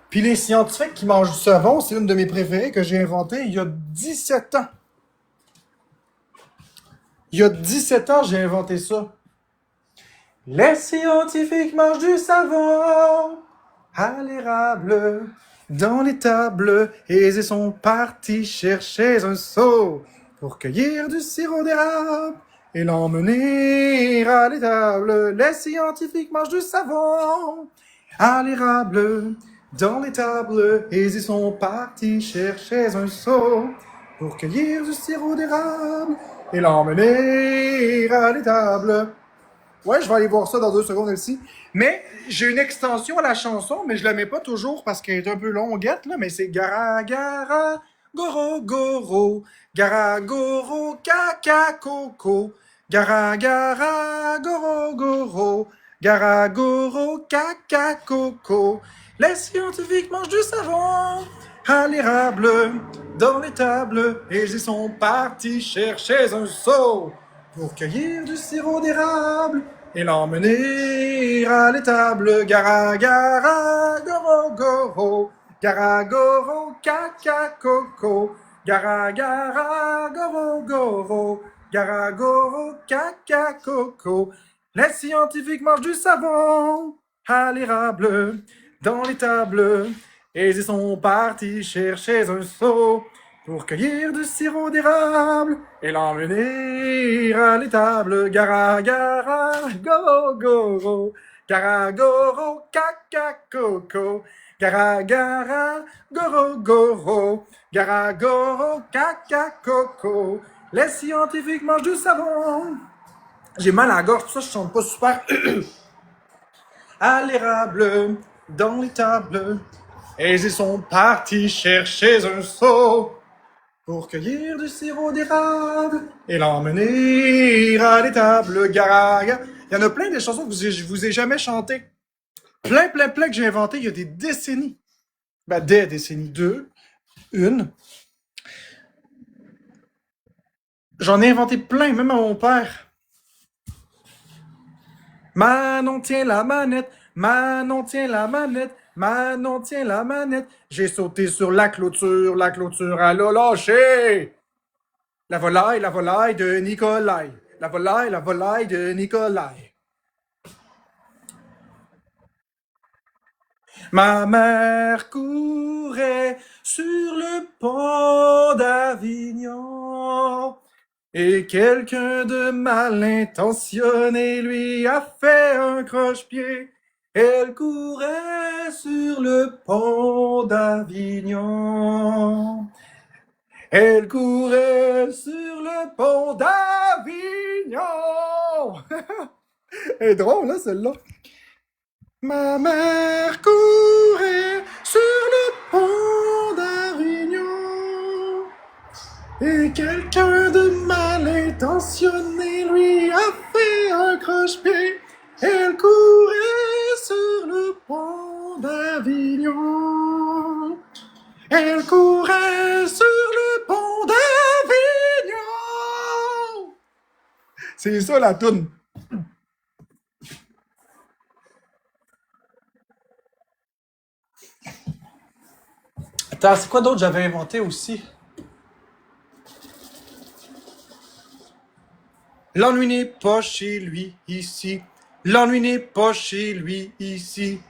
Puis les scientifiques qui mangent du savon, c'est une de mes préférées que j'ai inventée il y a 17 ans. Il y a 17 ans, j'ai inventé ça. Les scientifiques mangent du savon à l'érable dans les tables et ils sont partis chercher un seau pour cueillir du sirop d'érable et l'emmener à l'étable. Les scientifiques mangent du savon à l'érable dans les tables et ils sont partis chercher un seau pour cueillir du sirop d'érable et l'emmener à l'étable. Ouais, je vais aller voir ça dans 2 secondes aussi. Mais j'ai une extension à la chanson, mais je la mets pas toujours parce qu'elle est un peu longuette, là, mais c'est Gara Gara Goro Goro Gara Goro Kaka Coco Gara Gara Goro Goro Gara Goro Kaka Coco. Les scientifiques mangent du savon à l'érable dans les tables et ils sont partis chercher un seau pour cueillir du sirop d'érable et l'emmener à l'étable. Gara gara goro goro gara goro kaka coco gara gara goro goro gara goro kaka coco. Les scientifiques mangent du savon à l'érable dans les tables et ils sont partis chercher un seau pour cueillir du sirop d'érable et l'emmener à l'étable. Gara gara go go gara goro kaka coco gara gara goro goro gara goro kaka coco. Les scientifiques mangent du savon. J'ai mal à la gorge, pour ça je chante pas super. À l'érable dans les tables et ils sont partis chercher un seau pour cueillir du sirop d'érable et l'emmener à l'étable. Garaga. Il y en a plein des chansons que je vous ai jamais chantées. Plein que j'ai inventées il y a des décennies. Ben, des décennies. 2, 1. J'en ai inventé plein, même à mon père. Manon tient la manette, Manon tient la manette, Manon tient la manette. J'ai sauté sur la clôture elle a lâché. La volaille de Nicolai. La volaille de Nicolai. Ma mère courait sur le pont d'Avignon. Et quelqu'un de mal intentionné lui a fait un croche-pied. Elle courait sur le pont d'Avignon. Elle courait sur le pont d'Avignon. Elle est drôle, hein, celle-là. Ma mère courait sur le pont d'Avignon. Et quelqu'un de mal intentionné lui a fait un croche-pied. Elle courait sur le pont d'Avignon. Elle courait sur le pont d'Avignon. C'est ça la toune. Attends, c'est quoi d'autre j'avais inventé aussi? L'ennui n'est pas chez lui ici. L'ennui n'est pas chez lui ici.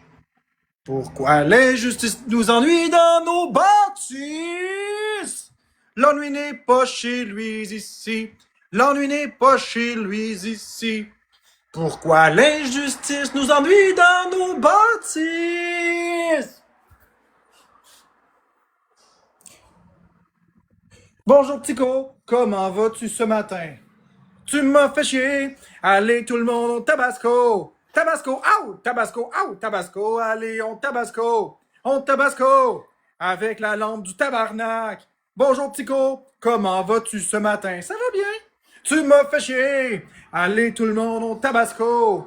Pourquoi l'injustice nous ennuie dans nos bâtisses? L'ennui n'est pas chez lui ici. L'ennui n'est pas chez lui ici. Pourquoi l'injustice nous ennuie dans nos bâtisses? Bonjour Tico, comment vas-tu ce matin? Tu m'as fait chier. Allez tout le monde au Tabasco. Tabasco, out! Tabasco, out! Tabasco, allez, on Tabasco. On Tabasco. Avec la lampe du tabarnak. Bonjour Tico, comment vas-tu ce matin? Ça va bien? Tu m'as fait chier. Allez tout le monde au Tabasco.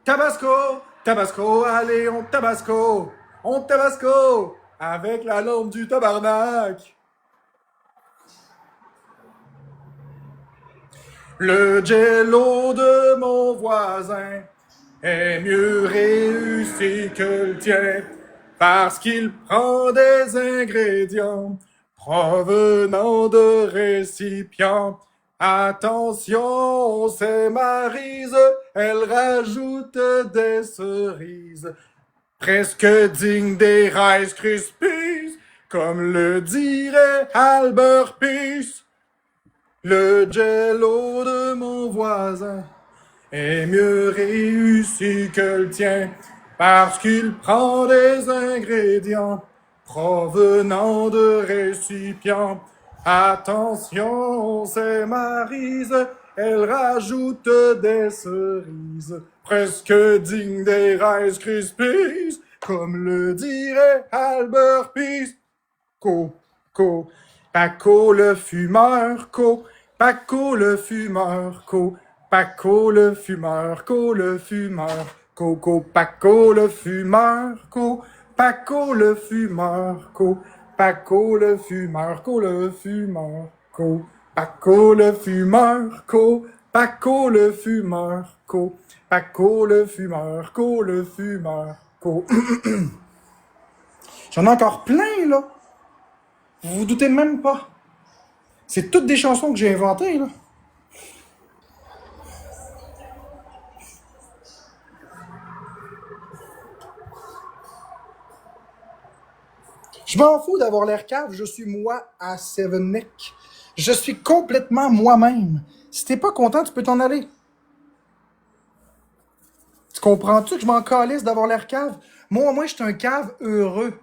Tabasco, Tabasco, allez, on Tabasco. On Tabasco. Avec la lampe du tabarnak. Le jello de mon voisin est mieux réussi que le tien parce qu'il prend des ingrédients provenant de récipients. Attention, c'est Maryse, elle rajoute des cerises, presque dignes des Rice Krispies, comme le dirait Albert Peace. Le jello de mon voisin est mieux réussi que le tien parce qu'il prend des ingrédients provenant de récipients. Attention, c'est Maryse, Elle rajoute des cerises, presque dignes des Rice Krispies, comme le dirait Albert Pease. Paco le fumeur, Paco le fumeur, Paco le fumeur, le fumeur, Paco le fumeur, Paco le fumeur, Paco le fumeur, le fumeur, Paco le fumeur, Paco le fumeur, Paco le fumeur, le fumeur, J'en ai encore plein, là. Vous vous doutez même pas. C'est toutes des chansons que j'ai inventées, là. Je m'en fous d'avoir l'air cave, je suis moi à Seven Neck. Je suis complètement moi-même. Si t'es pas content, tu peux t'en aller. Tu comprends-tu que je m'en calisse d'avoir l'air cave? Moi, je suis un cave heureux.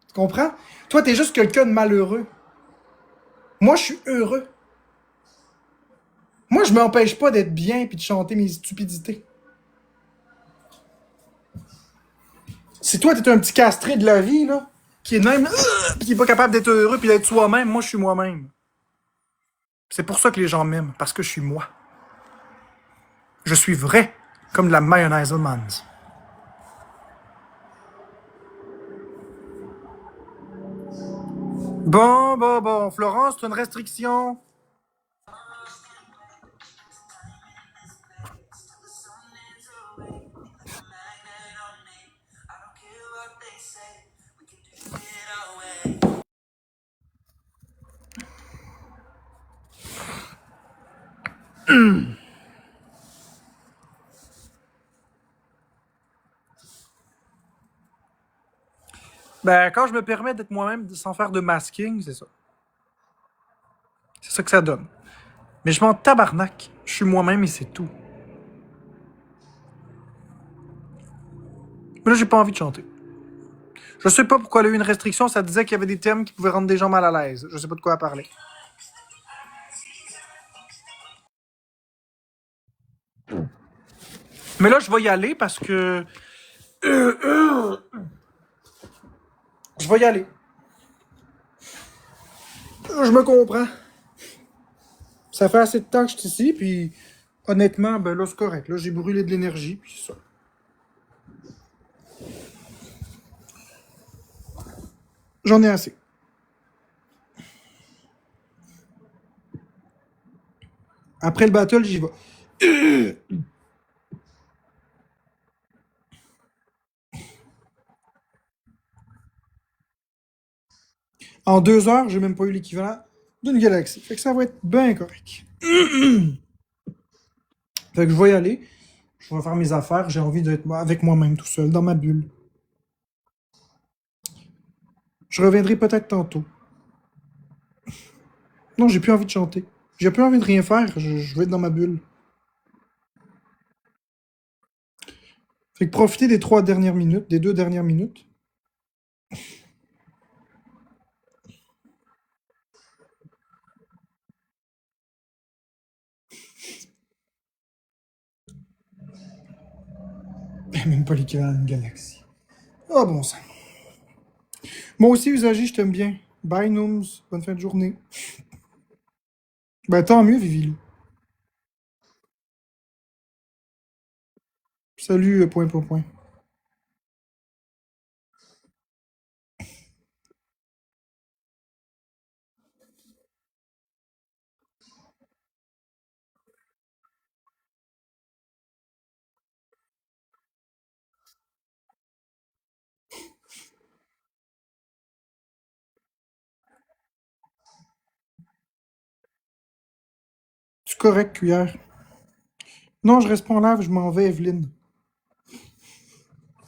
Tu comprends? Toi, t'es juste quelqu'un de malheureux. Moi, je suis heureux. Moi, je m'empêche pas d'être bien puis de chanter mes stupidités. Si toi, t'es un petit castré de la vie, là, qui est même, puis qui est pas capable d'être heureux puis d'être soi-même, moi, je suis moi-même. C'est pour ça que les gens m'aiment, parce que je suis moi. Je suis vrai, comme de la mayonnaise Hellmann's. Bon, Florence, c'est une restriction. Ben, quand je me permets d'être moi-même sans faire de masking, c'est ça. C'est ça que ça donne. Mais je m'en tabarnak. Je suis moi-même et c'est tout. Mais là, j'ai pas envie de chanter. Je sais pas pourquoi elle a eu une restriction, ça disait qu'il y avait des thèmes qui pouvaient rendre des gens mal à l'aise. Je sais pas de quoi parler. Mais là, je vais y aller parce que... Je vais y aller. Je me comprends. Ça fait assez de temps que je suis ici, puis honnêtement, ben là, c'est correct. Là, j'ai brûlé de l'énergie, puis c'est ça. J'en ai assez. Après le battle, j'y vais. En 2 heures, j'ai même pas eu l'équivalent d'une galaxie. Fait que ça va être bien correct. Fait que je vais y aller. Je vais faire mes affaires. J'ai envie d'être avec moi-même tout seul, dans ma bulle. Je reviendrai peut-être tantôt. Non, j'ai plus envie de chanter. J'ai plus envie de rien faire. Je vais être dans ma bulle. Fait que profitez des 3 dernières minutes, des 2 dernières minutes. Même pas l'équivalent d'une galaxie. Oh bon sang. Moi aussi, Usagi, je t'aime bien. Bye, Nooms. Bonne fin de journée. Ben, tant mieux, Vivilou. Salut, point. C'est correct, cuillère. Non, je reste pas en live, je m'en vais, Evelyne.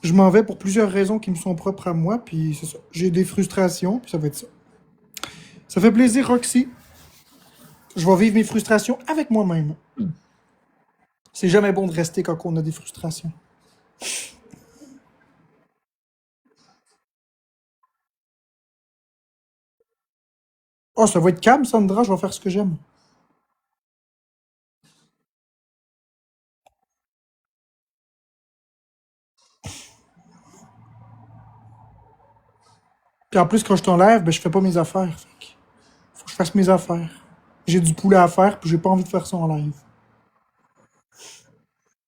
Je m'en vais pour plusieurs raisons qui me sont propres à moi, puis c'est ça. J'ai des frustrations, puis ça va être ça. Ça fait plaisir, Roxy. Je vais vivre mes frustrations avec moi-même. C'est jamais bon de rester quand on a des frustrations. Oh, ça va être calme, Sandra, je vais faire ce que j'aime. Puis en plus, quand je t'enlève, ben, je fais pas mes affaires. Fait que faut que je fasse mes affaires. J'ai du poulet à faire, puis j'ai pas envie de faire ça en live.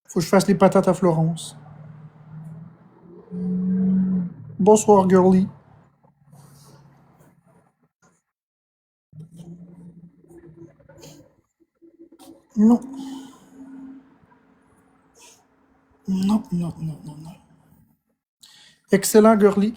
Faut que je fasse les patates à Florence. Bonsoir, girly. Non. Non, non, non, non, non. Excellent, girly.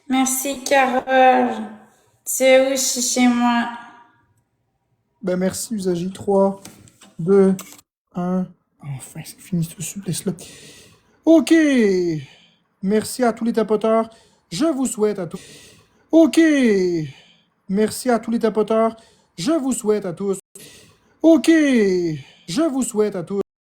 Merci, Carole. Tu sais où je suis chez moi? Ben merci, Usagi. 3, 2, 1. Enfin, c'est fini ce supplice-là. OK. Merci à tous les tapoteurs. Je vous souhaite à tous. OK. Merci à tous les tapoteurs. Je vous souhaite à tous. OK. Je vous souhaite à tous.